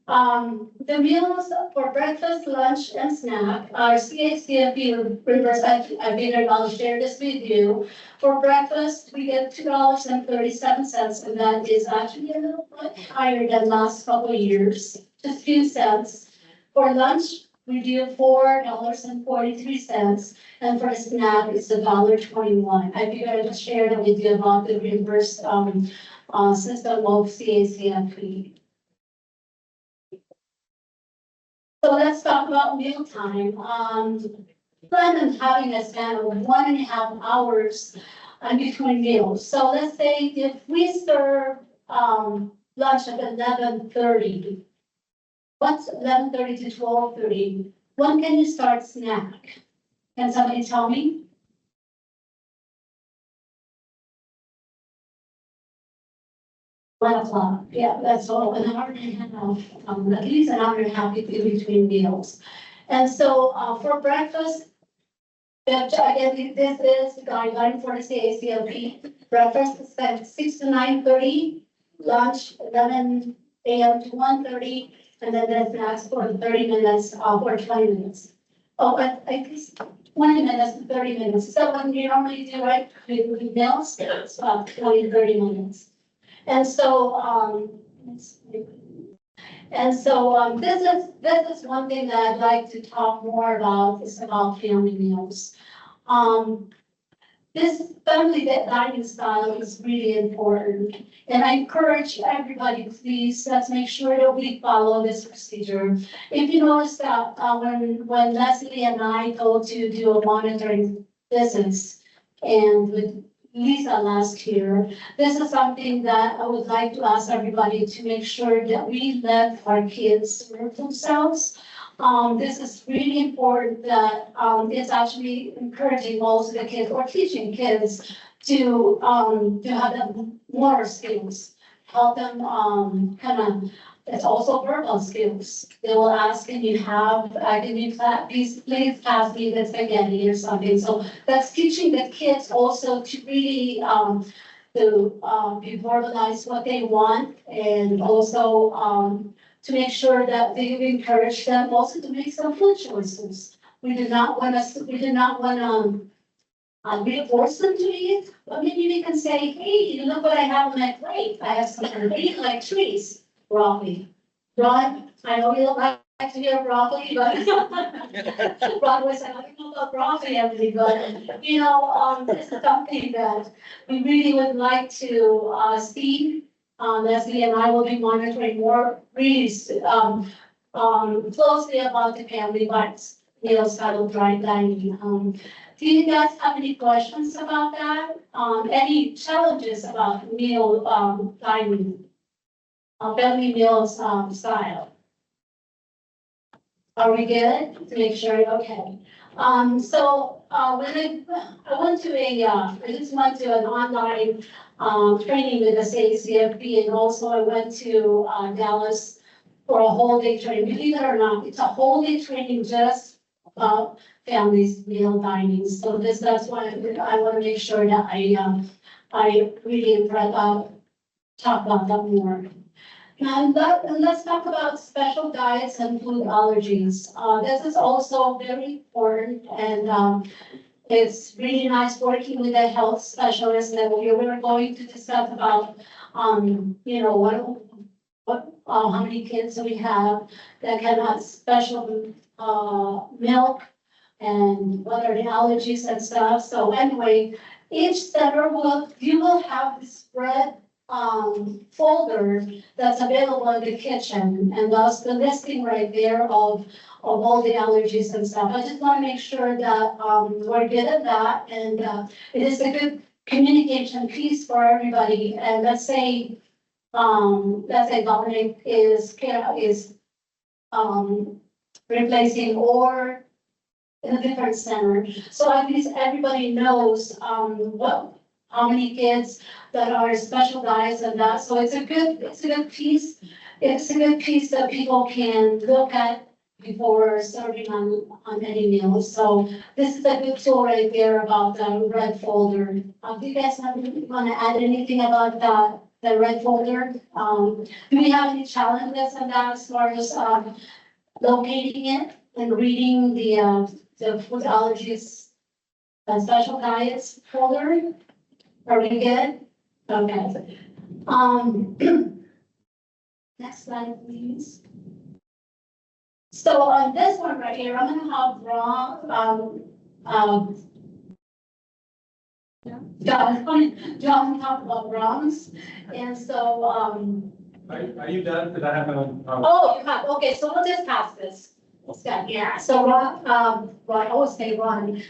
the meals for breakfast, lunch, and snack are CACFP reimbursed. I figured I'll share this with you. For breakfast, we get $2.37, and that is actually a little bit higher than last couple of years, just a few cents. For lunch, we do $4.43, and for a snack, it's $1.21. I figured I'd just share that with you about the reimbursed system of CACFP. So let's talk about mealtime. Plan on having a span of 1.5 hours between meals. So let's say if we serve lunch at 11:30, what's 11:30 to 12:30? When can you start snack? Can somebody tell me? 1 o'clock, yeah, that's all, an hour and a half, at least an hour and a half in between meals. And so, for breakfast, again, this is the guideline for the ACLP. Breakfast is at 6 to 9:30, lunch 11 a.m. to 1:30, and then there's snacks for 30 minutes, or 20 minutes. Oh, but I guess 20 minutes to 30 minutes. So when you normally do, right, with meals, it's about 20 to 30 minutes. And so, this is one thing that I'd like to talk more about, is about family meals. This family dining style is really important, and I encourage everybody, please, let's make sure that we follow this procedure. If you notice that, when Leslie and I go to do a monitoring visits, and with Lisa last year, this is something that I would like to ask everybody to make sure that we let our kids serve themselves. This is really important that, it's actually encouraging most of the kids or teaching kids to have them motor skills, help them, it's also verbal skills. They will ask, can you please pass me the spaghetti or something? So that's teaching the kids also to really, be verbalize what they want, and also, to make sure that they encourage them also to make some food choices. We do not want to reinforce them to eat, but maybe we can say, hey, look what I have on my plate. I have something to eat, like trees, broccoli. Ron, I know you don't like to hear broccoli, but Ron was like, I don't know about broccoli, Emily, but this is something that we really would like to see. Leslie and I will be monitoring more really closely about the family meal style dry dining. Do you guys have any questions about that? Any challenges about meal dining, family meals style? Are we good? To make sure, okay. So when I just went to an online training with the CACFB, and also I went to Dallas for a whole day training. Believe it or not, it's a whole day training just about families meal dining. So that's why I want to make sure that I really talk about that more. And let's talk about special diets and food allergies. This is also very important, and it's really nice working with a health specialist that we're going to discuss about, how many kids we have that can have special milk, and what are the allergies and stuff. So anyway, each center you will have this spread folder that's available in the kitchen, and that's the listing right there of all the allergies and stuff. I just want to make sure that we're good at that, and it is a good communication piece for everybody. And let's say Dominic is replacing or in a different center, so at least everybody knows how many kids that are special diets and that. So it's a good piece. It's a good piece that people can look at before serving on any meal. So this is a good tool right there about the red folder. Do you guys want to add anything about the red folder? Do we have any challenges in that as far as locating it and reading the food allergies and special diets folder? Are we good? Okay. Next slide, please. So on this one right here, I'm gonna have John talk about ROMS. And so, Are you done? Because I have oh, you have, okay, so we'll just pass this. Yeah, so I always say Ron.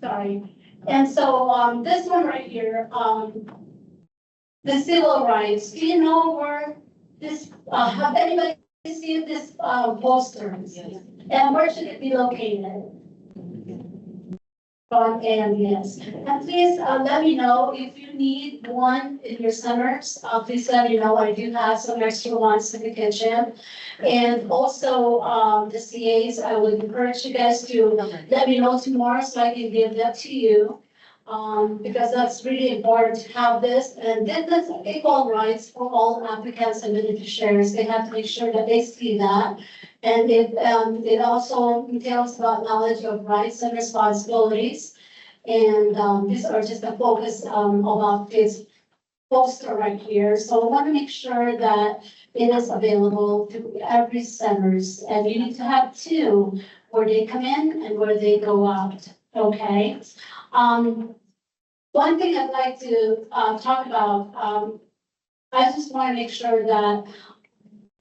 Sorry. And so, this one right here, the civil rights, do you know where this, have anybody seen this, poster? Yes. And where should it be located? from AMDS. And please, let me know if you need one in your centers, please let me know, I do have some extra ones in the kitchen. And also, the CAs, I would encourage you guys to let me know tomorrow so I can give that to you. Because that's really important to have this, and that's equal rights for all applicants and beneficiaries. They have to make sure that they see that. And it also entails about knowledge of rights and responsibilities. And, these are just the focus, about this poster right here. So I want to make sure that it is available to every centers, and you need to have two, where they come in and where they go out, okay? One thing I'd like to, talk about, I just want to make sure that,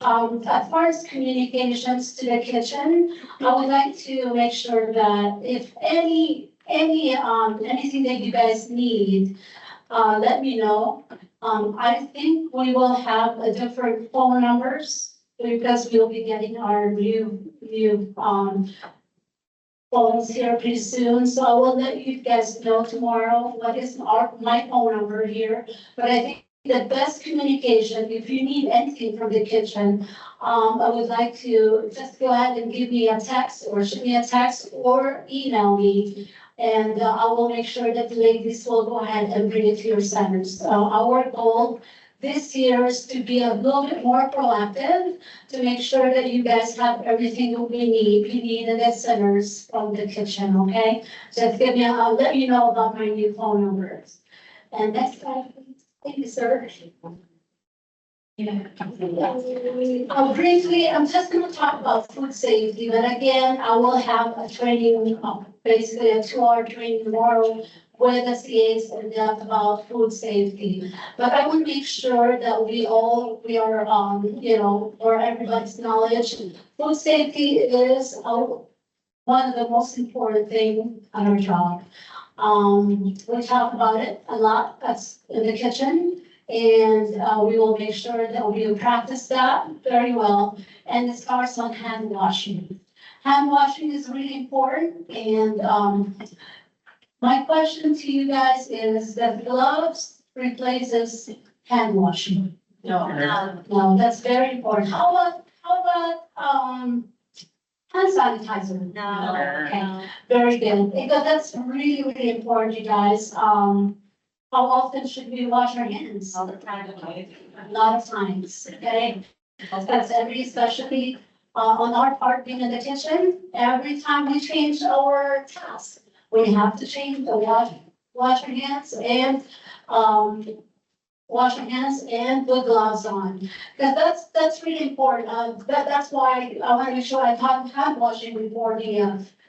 as far as communications to the kitchen, I would like to make sure that if anything that you guys need, let me know. I think we will have a different phone numbers because we'll be getting our new phones here pretty soon. So I will let you guys know tomorrow what is my phone number here. But I think the best communication, if you need anything from the kitchen, I would like to just go ahead and give me a text or shoot me a text or email me. And I will make sure that the ladies will go ahead and bring it to your centers. Our goal this year is to be a little bit more proactive, to make sure that you guys have everything that we need, in the centers from the kitchen, okay? Just give me, I'll let you know about my new phone numbers. And next slide, please. Thank you, sir. Briefly, I'm just gonna talk about food safety, but again, I will have a training, basically a 2-hour training tomorrow with the CAs in depth about food safety. But I will make sure that we are, for everybody's knowledge, food safety is one of the most important things on our job. We talk about it a lot, that's in the kitchen. And we will make sure that we practice that very well. And it starts on hand washing. Hand washing is really important. And my question to you guys is that gloves replaces hand washing. No, that's very important. How about hand sanitizer? No. Okay, very good. Because that's really, really important, you guys. How often should we wash our hands? All the time. A lot of times, okay? That's especially on our part being in the kitchen, every time we change our task, we have to change the wash our hands and, put gloves on. Because that's really important. That's why I want to make sure I taught hand washing before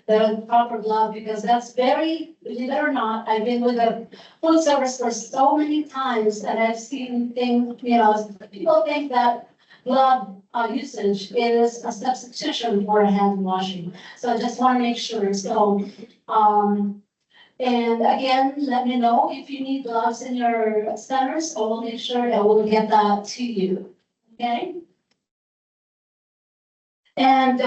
the proper glove, because that's very, believe it or not, I've been with the food service for so many times and I've seen things, people think that glove usage is a substitution for hand washing. So I just want to make sure. So, and again, let me know if you need gloves in your centers. I will make sure that we'll get that to you. Okay? And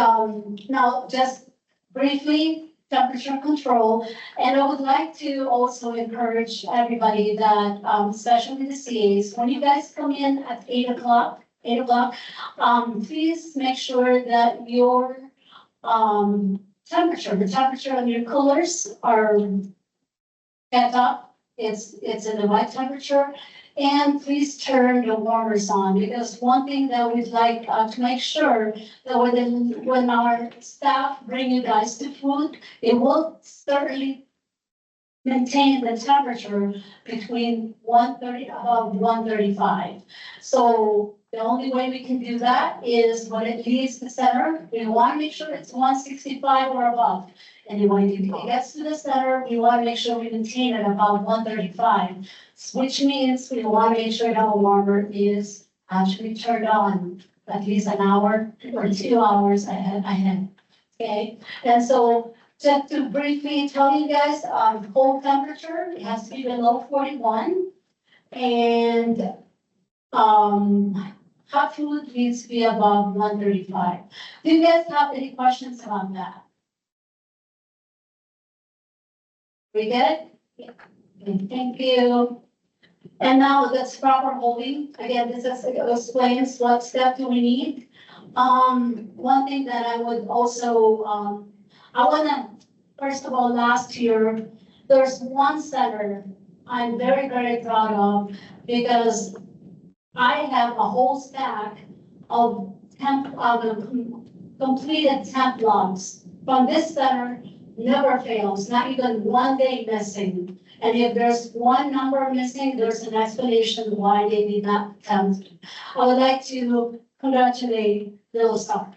now just briefly, temperature control. And I would like to also encourage everybody that, especially the CAs, when you guys come in at 8 o'clock, please make sure that your the temperature on your coolers are kept up. It's in the right temperature. And please turn the warmers on, because one thing that we'd like to make sure that when our staff bring you guys to food, it will certainly maintain the temperature between 130 above 135. So the only way we can do that is when it leaves the center, we want to make sure it's 165 or above. And when it gets to the center, we want to make sure we maintain it above 135, which means we want to make sure that our warmer is actually turned on at least an hour or 2 hours ahead. Okay, and so just to briefly tell you guys, cold temperature, it has to be below 41. And hot food needs to be above 135. Do you guys have any questions about that? We get it? Okay, thank you. And now that's proper holding. Again, this is explains what step do we need. One thing that I would also, I wanna, first of all, last year, there's one center I'm very, very proud of because I have a whole stack of completed temp logs from this center, never fails, not even one day missing. And if there's one number missing, there's an explanation why they did not temp. I would like to congratulate Little Star.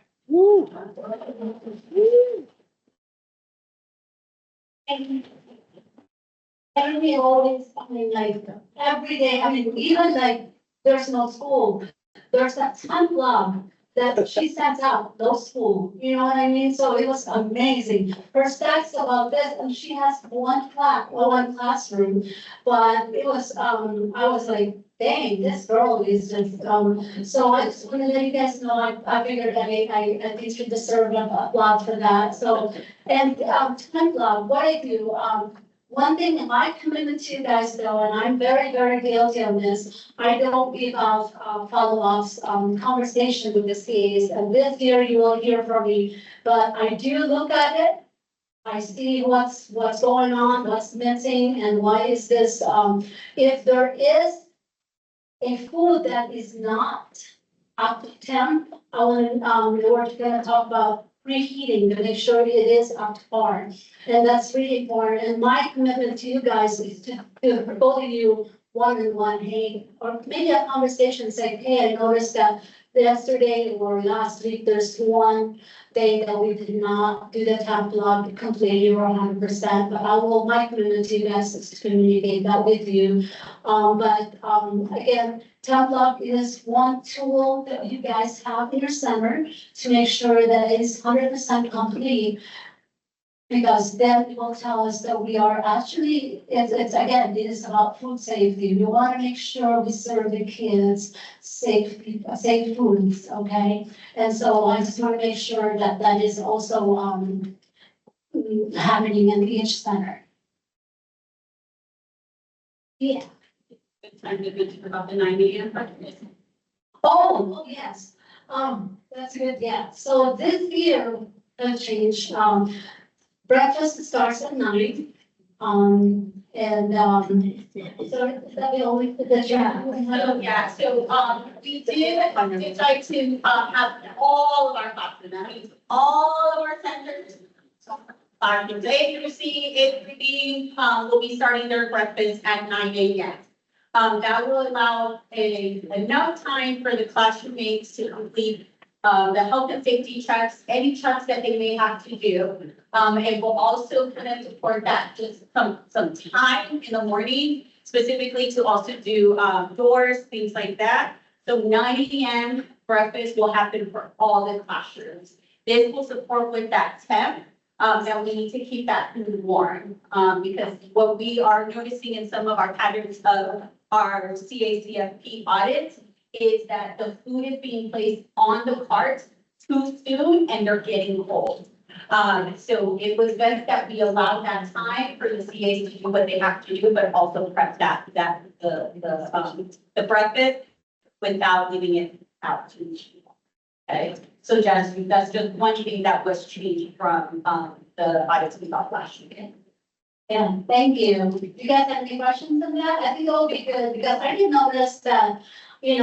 And we always, I mean, like, every day, I mean, even like, there's no school, there's that temp log that she sent out, no school, you know what I mean? So it was amazing. Her stats about this, and she has one classroom, but it was, I was like, dang, this girl is just, so I just wanted to let you guys know, I figured that I think she deserved a applaud for that, so. And, temp log, what I do, one thing, my commitment to you guys though, and I'm very, very guilty on this, I don't give out follow-ups, conversation with the CAs, and this year you will hear from me, but I do look at it. I see what's going on, what's missing, and why is this, if there is a food that is not up to temp, I want, we're gonna talk about preheating to make sure it is up to par. And that's really important. And my commitment to you guys is to both of you one-on-one, hey, or maybe a conversation saying, hey, I noticed that yesterday or last week, there's one day that we did not do the temp log completely or 100%, but my commitment to you guys is to communicate that with you. Again, temp log is one tool that you guys have in your center to make sure that it is 100% complete. Because then it will tell us that we are actually, it's again, it is about food safety. We want to make sure we serve the kids safe foods, okay? And so I just want to make sure that that is also happening in each center. Yeah. Time to mention about the 9 a.m. breakfast. Oh, yes. That's good, yeah. So this year, the change, breakfast starts at 9. So is that the only, that you have? We do try to, have all of our classes, that means all of our centers. From A through C, A through D, will be starting their breakfast at 9 a.m. That will allow enough time for the classroom mates to complete the health and safety checks, any checks that they may have to do. And we'll also kind of support that, just some time in the morning, specifically to also do doors, things like that. So 9 a.m. breakfast will happen for all the classrooms. This will support with that temp. That we need to keep that food warm, because what we are noticing in some of our patterns of our CACFP audits is that the food is being placed on the cart too soon and they're getting cold. So it was best that we allow that time for the CAs to do what they have to do, but also prep the breakfast without leaving it out to the people. Okay, so Jasmine, that's just one thing that was changed from the audits we got last year. Yeah, thank you. You guys have any questions on that? I think it will be good because I did notice that, we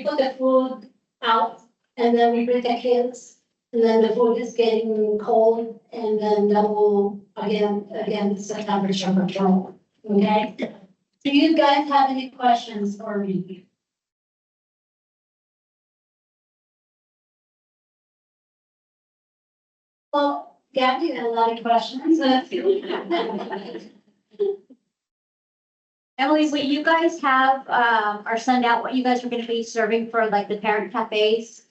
put the food out and then we bring the kids and then the food is getting cold and then that will, again, it's a temperature control, okay? Do you guys have any questions for me? Well, Gabby had a lot of questions. Emily, will you guys have, or send out what you guys are gonna be serving for like the parent cafes?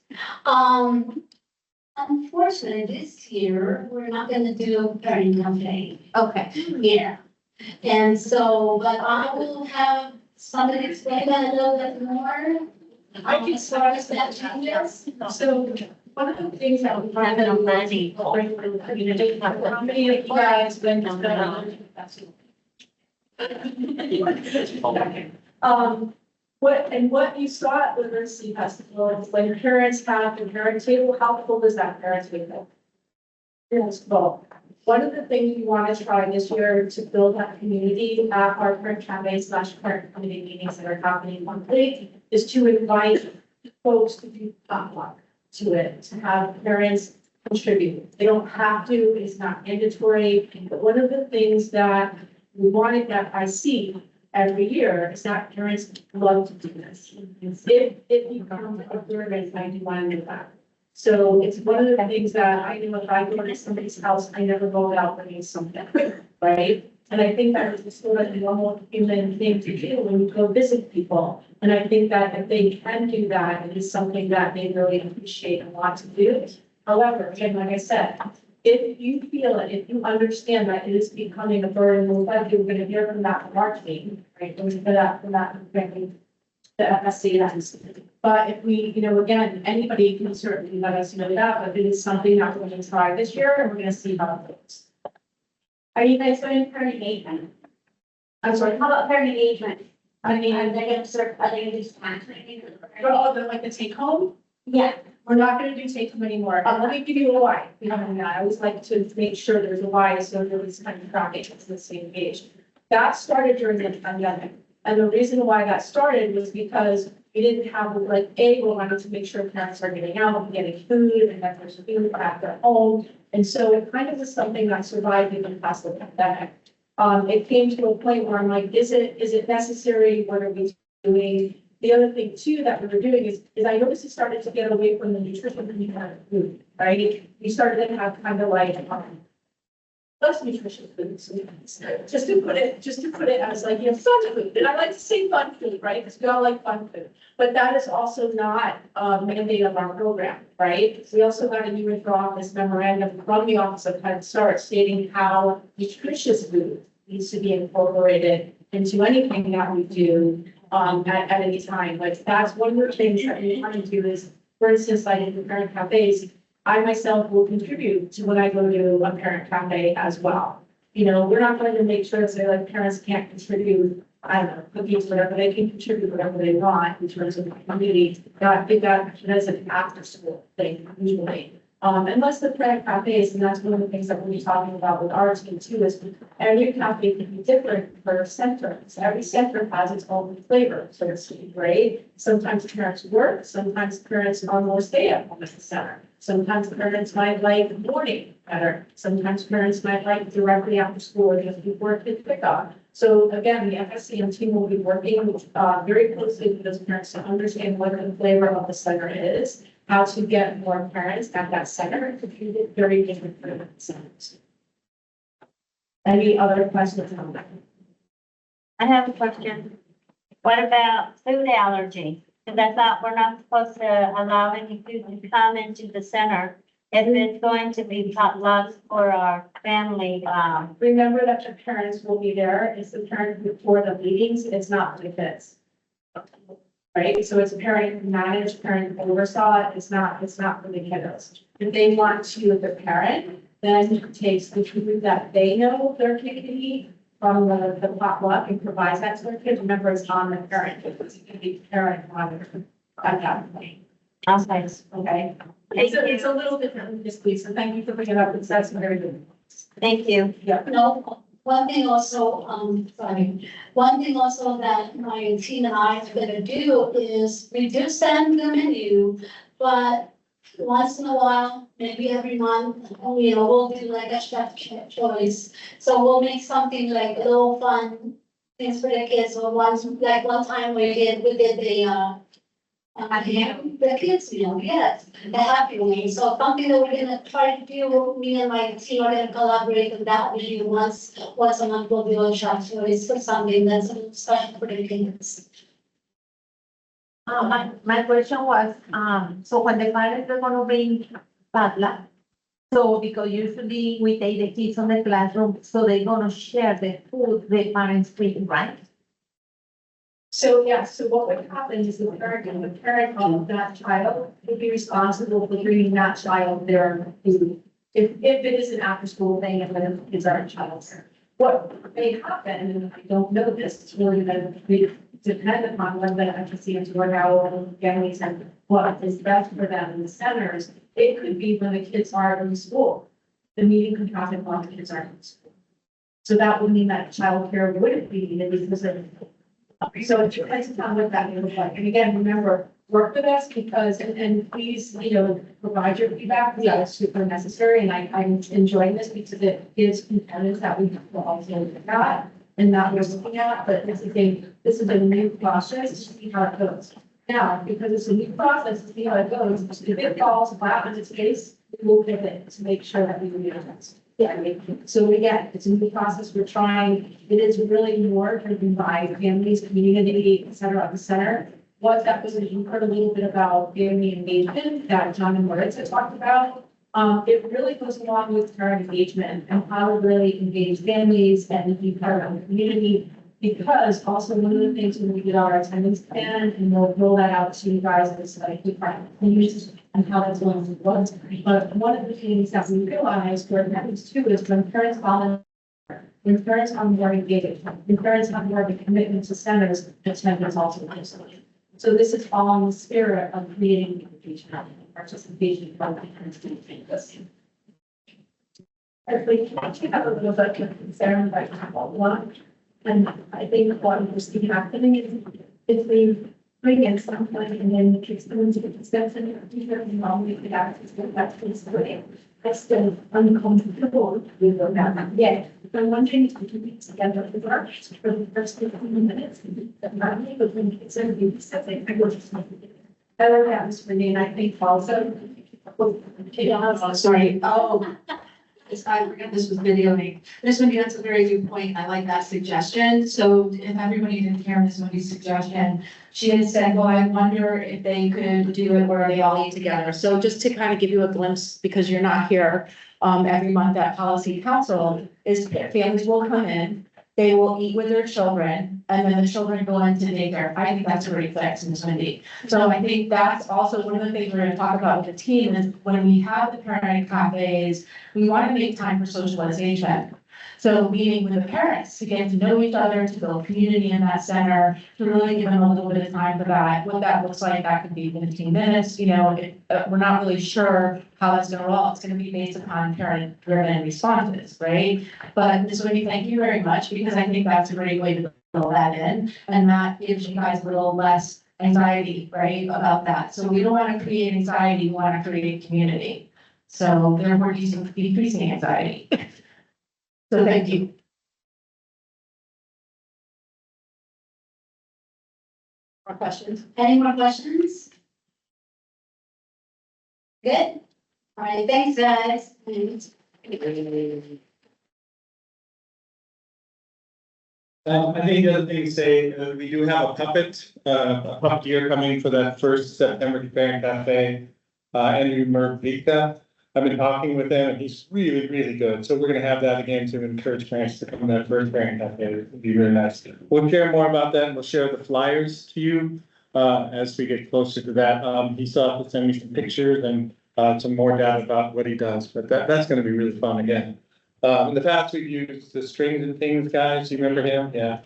Unfortunately, this year, we're not gonna do a parent cafe. Okay. Yeah. And so, but I will have somebody explain that a little bit more. As far as that changes. So One of the things that we find Have no that money. community, how many of you guys went to the what you saw at the Literacy Festival, when parents have the parent table, how cool is that parent table? It's cool. One of the things we want to try this year to build that community at our parent cafe / parent community meetings that are happening monthly is to invite folks to do potluck to it, to have parents contribute. They don't have to, it's not mandatory, but one of the things that we wanted that I see every year is that parents love to do this. If it becomes a burden, I do want to do that. So it's one of the things that I know if I go to somebody's house, I never go without bringing something, right? And I think that is just sort of a normal human thing to do when you go visit people. And I think that if they can do that, it is something that they really appreciate and want to do. However, again, like I said, if you feel it, if you understand that it is becoming a burden, most likely we're gonna hear from that from our team, right? From that, the FSC. But if we, again, anybody can certainly let us know that, but it is something that we're gonna try this year and we're gonna see how it goes. Are you guys doing parent engagement? I'm sorry, How about parent engagement? I mean, Are they gonna serve, are they gonna do snacks or anything? oh, the take home? Yeah, We're not gonna do take home anymore. Let me give you a why. I always like to make sure there's a why, so everybody's kind of tracking it's the same page. That started during the pandemic. And the reason why that started was because we didn't have, we wanted to make sure parents are getting out and getting food and that there's food at their home. And so it kind of was something that survived even past the pandemic. It came to a point where I'm like, is it necessary? What are we doing? The other thing too that we were doing is I noticed it started to get away from the nutrition and kind of food, right? We started to have kind of like, less nutritious foods, just to put it as like, fun food. And I like to say fun food, right? Because we all like fun food. But that is also not a mandate of our program, right? We also got a new office memorandum from the Office of Head Start stating how nutritious food needs to be incorporated into anything that we do at any time. Like that's one of the things that we want to do is, for instance, like in the parent cafes, I myself will contribute to when I go to a parent cafe as well. We're not going to make sure that like parents can't contribute, I don't know, cookies, whatever, they can contribute whatever they want in terms of the community. I think that is an after school thing usually. Unless the parent cafes, and that's one of the things that we'll be talking about with our team too, is every cafe can be different per center. So every center has its own flavor, so to speak, right? Sometimes parents work, sometimes parents are more stay at home at the center. Sometimes parents might like morning better. Sometimes parents might like directly after school or just before kids pick up. So again, the FSCM team will be working very closely with those parents to understand what the flavor of the center is, how to get more parents at that center to treat it very different for centers. Any other questions on that? I have a question. What about food allergy? Because I thought we're not supposed to allow any food to come into the center if it's going to be potluck for our family. Remember that the parents will be there. It's the parent before the meetings. It's not for the kids. Right? So it's parent managed, parent oversaw. It's not for the kiddos. If they want to, the parent then takes the food that they know their kid can eat from the potluck and provides that to their kids. Remember, it's on the parent. It's going to be parent monitored at that point. Okay. It's a little different with this, please. So thank you for bringing it up. That's very good. Thank you. Yeah. No, one thing also that my team and I are gonna do is we do send the menu, but once in a while, maybe every month, we'll do like a chef choice. So we'll make something like a little fun things for the kids. So one time we did the kids meal, yes, the happy meal. So something that we're gonna try to do, me and my team are gonna collaborate on that with you once a month we'll do a shop choice for something that's a little special for the kids. My question was, so when the parents are gonna bring potluck, so because usually we take the kids on the classroom, so they're gonna share the food the parents bring, right? So, yeah, so what would happen is the parent of that child would be responsible for bringing that child their food. If it is an after-school thing, and then the kids are in childcare. What may happen, and I don't know this, it's really gonna be dependent upon when the FTCs work out, families and what is best for them in the centers. It could be when the kids are in school. The meeting could happen while the kids are in school. So that would mean that childcare wouldn't be needed because of. So it depends on what that would look like. And again, remember, work with us because, and please, provide your feedback. That is super necessary. And I'm enjoying this because it gives components that we will also look at and that we're looking at. But this is a new process to see how it goes. Now, because it's a new process to see how it goes, if it falls flat on its face, we will pivot to make sure that we do it. Yeah, so again, it's a new process. We're trying, it is really more driven by families, community, et cetera, at the center. What that was, you heard a little bit about family engagement that John and Moritz had talked about. It really goes along with parent engagement and how to really engage families and be part of the community. Because also one of the things when we did our attendance plan, and we'll roll that out to you guys as like different things and how that's going to work. But one of the things that we realized where it happens too is when parents volunteer, when parents are more engaged, when parents have more of a commitment to centers, attendance also goes up. So this is all in the spirit of creating education and participation from the parents. I think I have a little bit of concern about one. And I think what we're seeing happening is if we bring in something and then the kids come into the discussion, teacher and mom, we could access what that's considering. I'm still uncomfortable with that yet. I'm wondering if we can get together with our for the first 15 minutes. That might be, but when kids are being something, I will just make it. I love that, Ms. Renee, and I think also. Sorry, I forgot this was videoing. Miss Wendy, that's a very good point. I like that suggestion. So if everybody didn't hear Miss Wendy's suggestion, she had said, well, I wonder if they could do it where they all eat together. So just to kind of give you a glimpse, because you're not here every month at Policy Council, is families will come in, they will eat with their children, and then the children go into daycare. I think that's a great fix, Ms. Wendy. So I think that's also one of the things we're gonna talk about with the team is when we have the parent cafes, we want to make time for socialization. So meeting with the parents to get to know each other, to build community in that center, to really give them a little bit of time for that. What that looks like, that could be 15 minutes, we're not really sure how that's gonna roll. It's gonna be based upon parent-driven responses, right? But Ms. Wendy, thank you very much, because I think that's a great way to build that in. And that gives you guys a little less anxiety, right, about that. So we don't want to create anxiety, we want to create community. So therefore decreasing anxiety. So thank you. More questions? Any more questions? Good. All right, thanks, guys. I think the other thing to say, we do have a puppeteer coming for that first September Parent Cafe, Andrew Mervika. I've been talking with him and he's really, really good. So we're gonna have that again to encourage parents to come to that first Parent Cafe. It'd be really nice. We'll share more about that and we'll share the flyers to you, as we get closer to that. He still has to send me some pictures and, some more data about what he does, but that's gonna be really fun again. In the past, we've used the Strings and Things guys. You remember him? Yeah.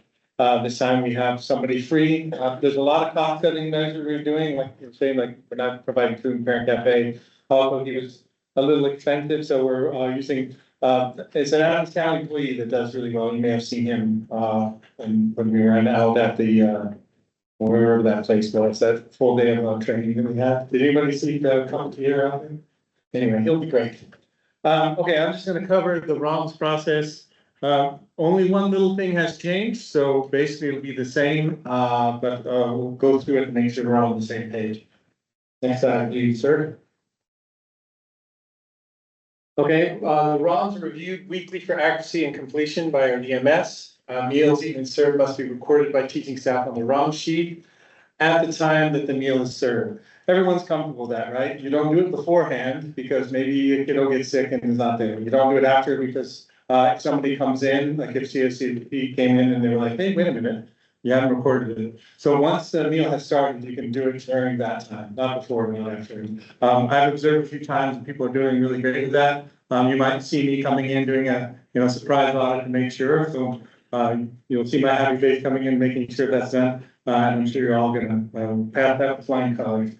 This time we have somebody free. There's a lot of cost cutting measures we're doing, like you're saying, like we're not providing food in Parent Cafe. Although he was a little expensive, so we're using, it's an Adams County employee that does really well. You may have seen him when we were out at the wherever that place was, that full day of training that we had. Did anybody see the competitor out there? Anyway, he'll be great. Okay, I'm just gonna cover the ROMS process. Only one little thing has changed, so basically it'll be the same, but we'll go through it and make sure we're all on the same page. Next slide, please, sir. Okay, the ROMS are reviewed weekly for accuracy and completion by our DMS. Meals eaten and served must be recorded by teaching staff on the ROMS sheet at the time that the meal is served. Everyone's comfortable with that, right? You don't do it beforehand because maybe a kid will get sick and is not there. You don't do it after because if somebody comes in, like if CSCP came in and they were like, hey, wait a minute, You haven't recorded it. So once the meal has started, you can do it during that time, not before, not after. I've observed a few times that people are doing really great with that. You might see me coming in doing a, surprise audit to make sure. So, you'll see my happy face coming in, making sure that's done. And I'm sure you're all gonna, pass that with flying colors.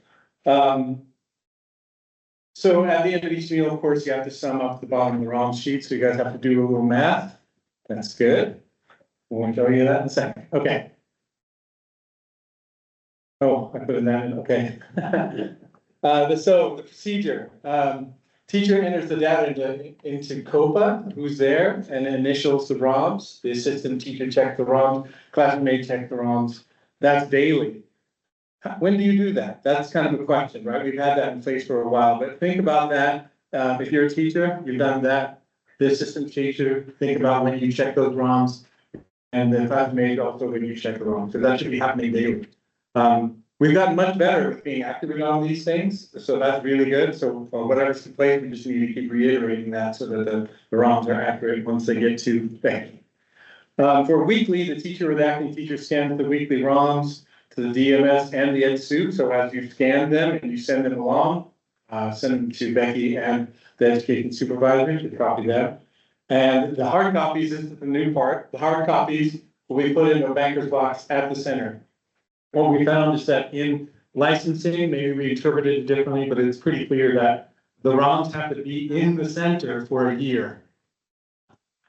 So at the end of each meal, of course, you have to sum up the bottom of the ROMS sheet. So you guys have to do a little math. That's good. We'll show you that in a second. Okay. Oh, I put it in, okay. So the procedure, teacher enters the data into COPA, who's there, and initials the ROMS. The assistant teacher checks the ROMS, classmate check the ROMS. That's daily. When do you do that? That's kind of a question, right? We've had that in place for a while, but think about that. If you're a teacher, you've done that. The assistant teacher, think about when you check those ROMs. And the classmate also when you check the ROMs, so that should be happening daily. We've gotten much better at being accurate on these things, so that's really good. So whatever's in place, we just need to keep reiterating that so that the ROMs are accurate once they get to banking. For weekly, the teacher or the acting teacher scans the weekly ROMs to the DMS and the EdSoup. So as you scan them and you send them along, send them to Becky and the education supervisor to copy them. And the hard copies is the new part. The hard copies will be put in a banker's box at the center. What we found is that in licensing, maybe we interpreted it differently, but it's pretty clear that the ROMs have to be in the center for a year.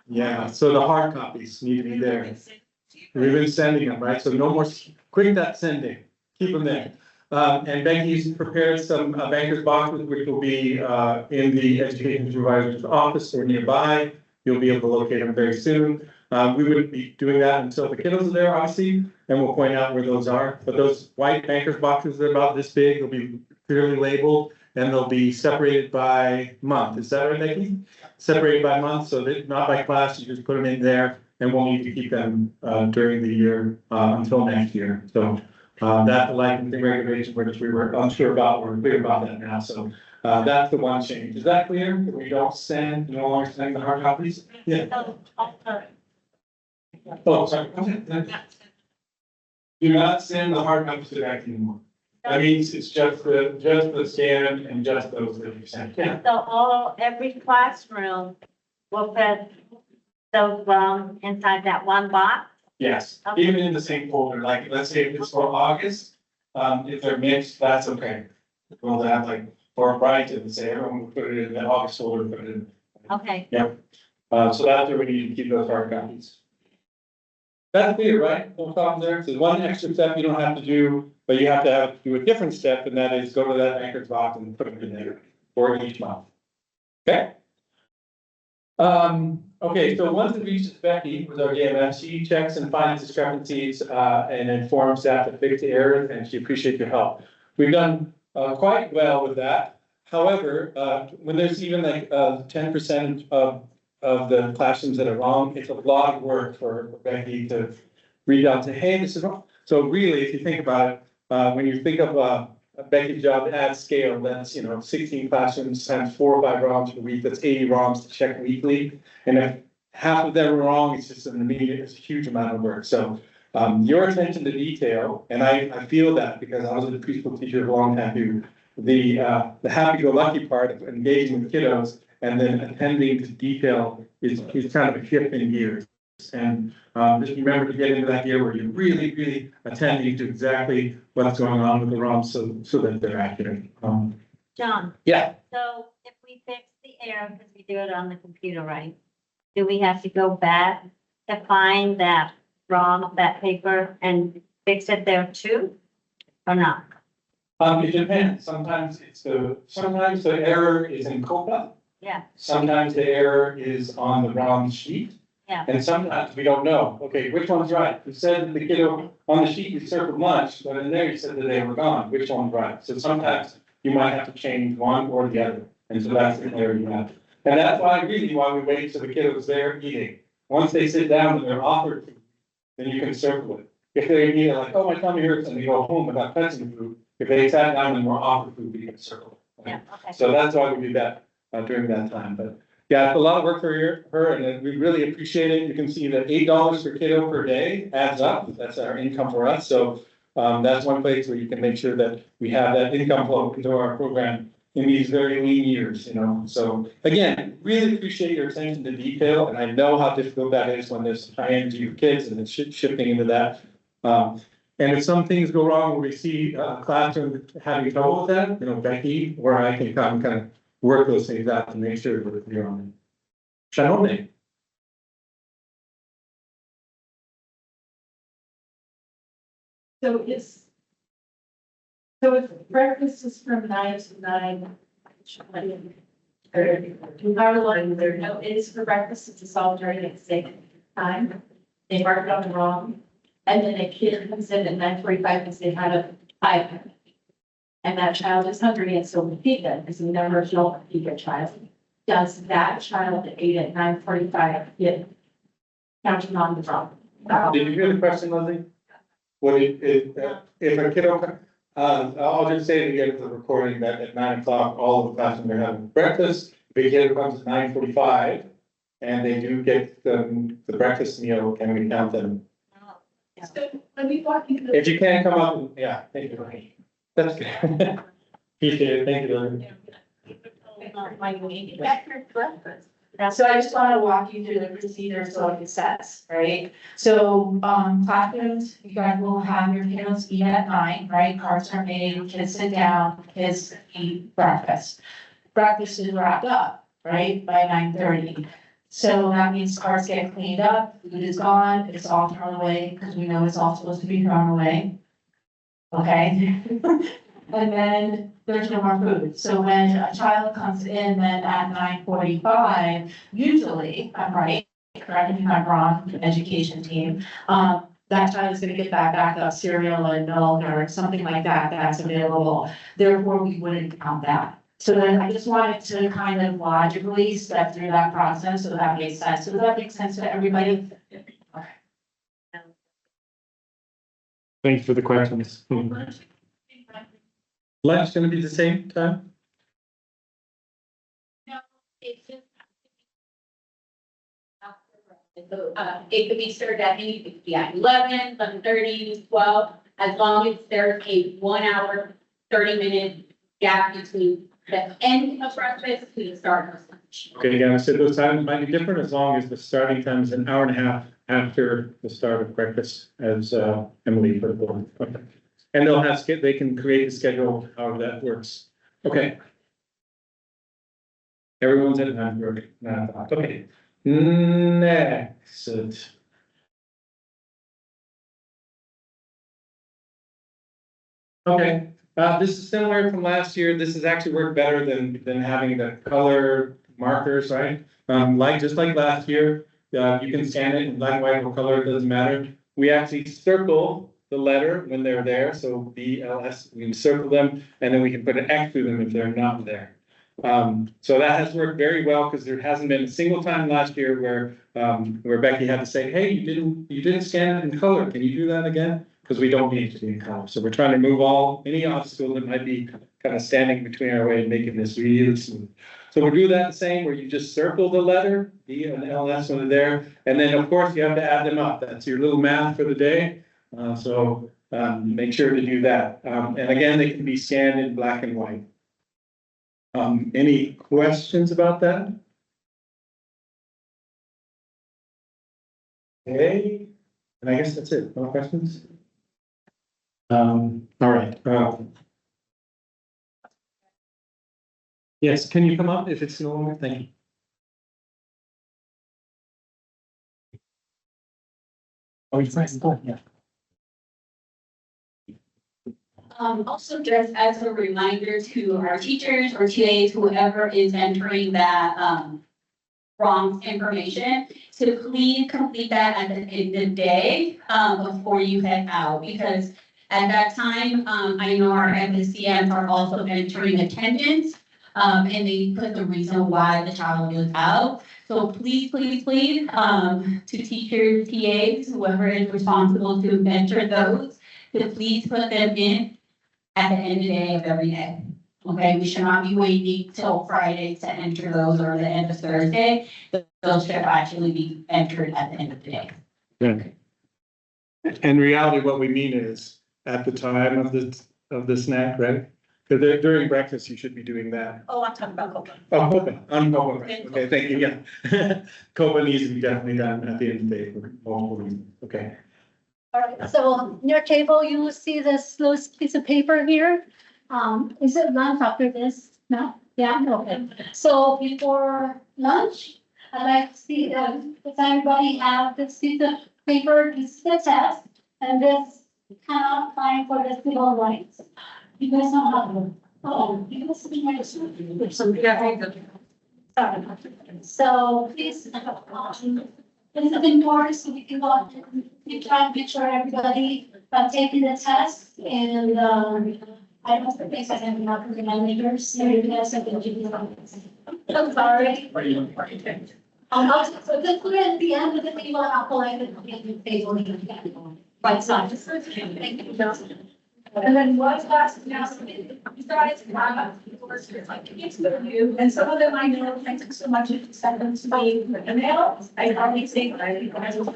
Yeah, so the hard copies need to be there. We've been sending them, right? So no more, quick that sending, keep them there. And Becky's prepared some banker's boxes, which will be in the education supervisor's office or nearby. You'll be able to locate them very soon. We wouldn't be doing that until the kiddos are there, obviously, and we'll point out where those are. But those white banker's boxes, they're about this big. They'll be clearly labeled and they'll be separated by month. Is that right, Becky? Separated by month, so that not by class, you just put them in there and we'll need to keep them during the year until next year. So that licensing regulation, which we were unsure about, we're clear about that now. So that's the one change. Is that clear? That we don't send, no longer send the hard copies? Yeah. Oh, sorry. Do not send the hard copies to Becky anymore. That means it's just the scan and just those that you sent. Yeah. So every classroom will put those ROMs inside that one box? Yes, even in the same folder, like, let's say if it's for August, if they're mixed, that's okay. We'll have like, for Brighton, and say everyone will put it in the August folder, put it in. Okay. Yep. So that's where we need to keep those hard copies. That's clear, right? No problems there. So one extra step you don't have to do, but you have to do a different step, and that is go to that anchor's box and put it in there for each month. Okay? Okay, so once it reaches Becky with our DMS, she checks and finds discrepancies, and informs staff to fix the errors, and she appreciates your help. We've done, quite well with that. However, when there's even like, 10% of the classrooms that are wrong, it's a lot of work for Becky to read out to, hey, this is wrong. So really, if you think about it, when you think of, Becky's job at scale, that's, 16 classrooms times 4 or 5 ROMs per week, that's 80 ROMs to check weekly. And if half of them are wrong, it's just an immediate, it's a huge amount of work. So your attention to detail, and I feel that because I was a preschool teacher for a long time too, the happy-go-lucky part of engaging with kiddos and then attending to detail is kind of a shift in gears. And just remember to get into that gear where you're really, really attending to exactly what's going on with the ROMs so that they're accurate. John? Yeah. So if we fix the error, because we do it on the computer, right? Do we have to go back to find that ROM, that paper, and fix it there too? Or not? It depends. Sometimes the error is in COPA. Yeah. Sometimes the error is on the ROM sheet. Yeah. And sometimes we don't know, okay, which one's right? You said that the kiddo on the sheet you circled lunch, but in there you said that they were gone, which one's right? So sometimes you might have to change one or the other, and so that's the error you have. And that's why we wait till the kiddo's there eating. Once they sit down and they're offered food, then you can circle it. If they eat like, oh, my tummy hurts, and they go home without touching the food, if they sat down and were offered food, you can circle it. Yeah, okay. So that's why we do that during that time, but Yeah, it's a lot of work for her, and we really appreciate it. You can see that $8 per kiddo per day adds up. That's our income for us. So that's one place where you can make sure that we have that income flow into our program in these very lean years, you know. So again, really appreciate your attention to detail, and I know how difficult that is when there's high energy kids and it's shifting into that. And if some things go wrong, where we see a classroom having trouble with that, you know, Becky or I can come kind of work those things out to make sure we're clear on it. Shalom. So if breakfast is from 9 to 9. Our line, there no is for breakfast, it's all during the same time. They mark it on the wrong. And then a kid comes in at 9:45 because they had a 5. And that child is hungry and so we feed them because we never don't feed a child. Does that child that ate at 9:45 get counted on the wrong? Did you hear the question, Leslie? What if a kiddo, I'll just say it again for the recording that at 9 o'clock, all of the classrooms are having breakfast. Big kiddo comes at 9:45 and they do get the breakfast meal, can we count them? So when we walk into. If you can't come up, yeah, thank you. That's good. Appreciate it, thank you, Leslie. So I just want to walk you through the procedure so like it says, right? So, classrooms, you guys will have your kiddos eat at 9, right? Cards are made, kids sit down, kids eat breakfast. Breakfast is wrapped up, right, by 9:30. So that means cards get cleaned up, food is gone, it's all thrown away, because we know it's all supposed to be thrown away. Okay? And then there's no more food. So when a child comes in then at 9:45, usually, I'm right, correct me if I'm wrong, education team, that child is gonna get that backup cereal and milk or something like that that's available. Therefore, we wouldn't count that. So then I just wanted to kind of logically step through that process, so that makes sense. So does that make sense to everybody? Thanks for the questions. Lunch gonna be the same time? No, it's just. It could be served at any, it could be at 11, 11:30, 12, as long as there's a 1 hour, 30-minute gap between the end of breakfast to the start of lunch. Okay, again, I said those times might be different as long as the starting time is an hour and a half after the start of breakfast, as Emily put forward. Okay. And they'll have, they can create a schedule, however that works. Okay. Everyone's at 9 o'clock. Okay. Next. Okay, this is similar from last year. This has actually worked better than having the color markers, right? Just like last year, you can scan it in black and white or color, it doesn't matter. We actually circle the letter when they're there, so BLS, we can circle them, and then we can put an X through them if they're not there. So that has worked very well, because there hasn't been a single time last year where Becky had to say, hey, you didn't scan it in color, can you do that again? Because we don't need to be in color. So we're trying to remove any obstacle that might be kind of standing between our way and making this really smooth. So we'll do that the same, where you just circle the letter, B and LS when they're there, and then of course you have to add them up. That's your little math for the day. So make sure to do that. And again, they can be scanned in black and white. Any questions about that? Okay, and I guess that's it. No questions? All right. Yes, can you come up if it's no longer? Thank you. Oh, you're right. Yeah. Also, just as a reminder to our teachers or TAs, whoever is entering that, ROMS information, to please complete that at the end of the day, before you head out, because at that time, I know our MSCMs are also entering attendance, and they put the reason why the child was out. So please, please, please, to teachers, TAs, whoever is responsible to enter those, to please put them in at the end of the day of every day. Okay, we should not be waiting till Friday to enter those or the end of Thursday. Those should actually be entered at the end of the day. In reality, what we mean is at the time of the snack, right? Because during breakfast, you should be doing that. Oh, I'm talking about Copa. Oh, COPA, on COPA, right, okay, thank you, yeah. COPA needs to be definitely done at the end of the day for multiple reasons, okay. All right, so on your table, you will see this little piece of paper here. Is it lunch after this? No? Yeah, okay. So before lunch, I'd like to see, does everybody have this piece of paper, this is the test, and this kind of applying for the civil rights. You guys don't have them. Oh, you guys didn't write it. There's some. Sorry. So please, this is important, so we can go out and we try and make sure everybody taking the test and, I don't think I have enough of the managers, so you guys have been doing it. I'm sorry. So just put it at the end of the table, and I'll collect it at the table. Right side. Thank you. And then what's last now, besides, it's new, and some of them I know, thank you so much, if you send them to me in email, I always think I think I will.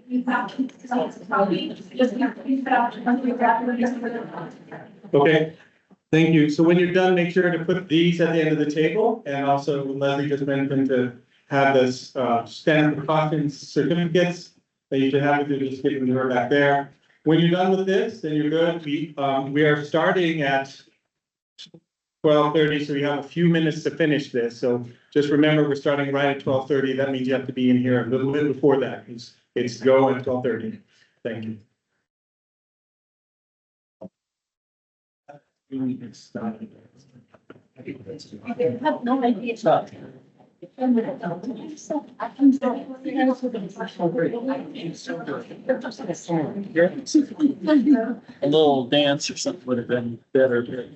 You have to, probably, just read out, Okay, thank you. So when you're done, make sure to put these at the end of the table, and also Leslie just mentioned to have this, standard precautions certificates that you should have, to just give them to her back there. When you're done with this, then you're good. We are starting at 12:30, so we have a few minutes to finish this. So just remember, we're starting right at 12:30. That means you have to be in here a little bit before that. It's go at 12:30. Thank you. I have no idea. A little dance or something would have been better.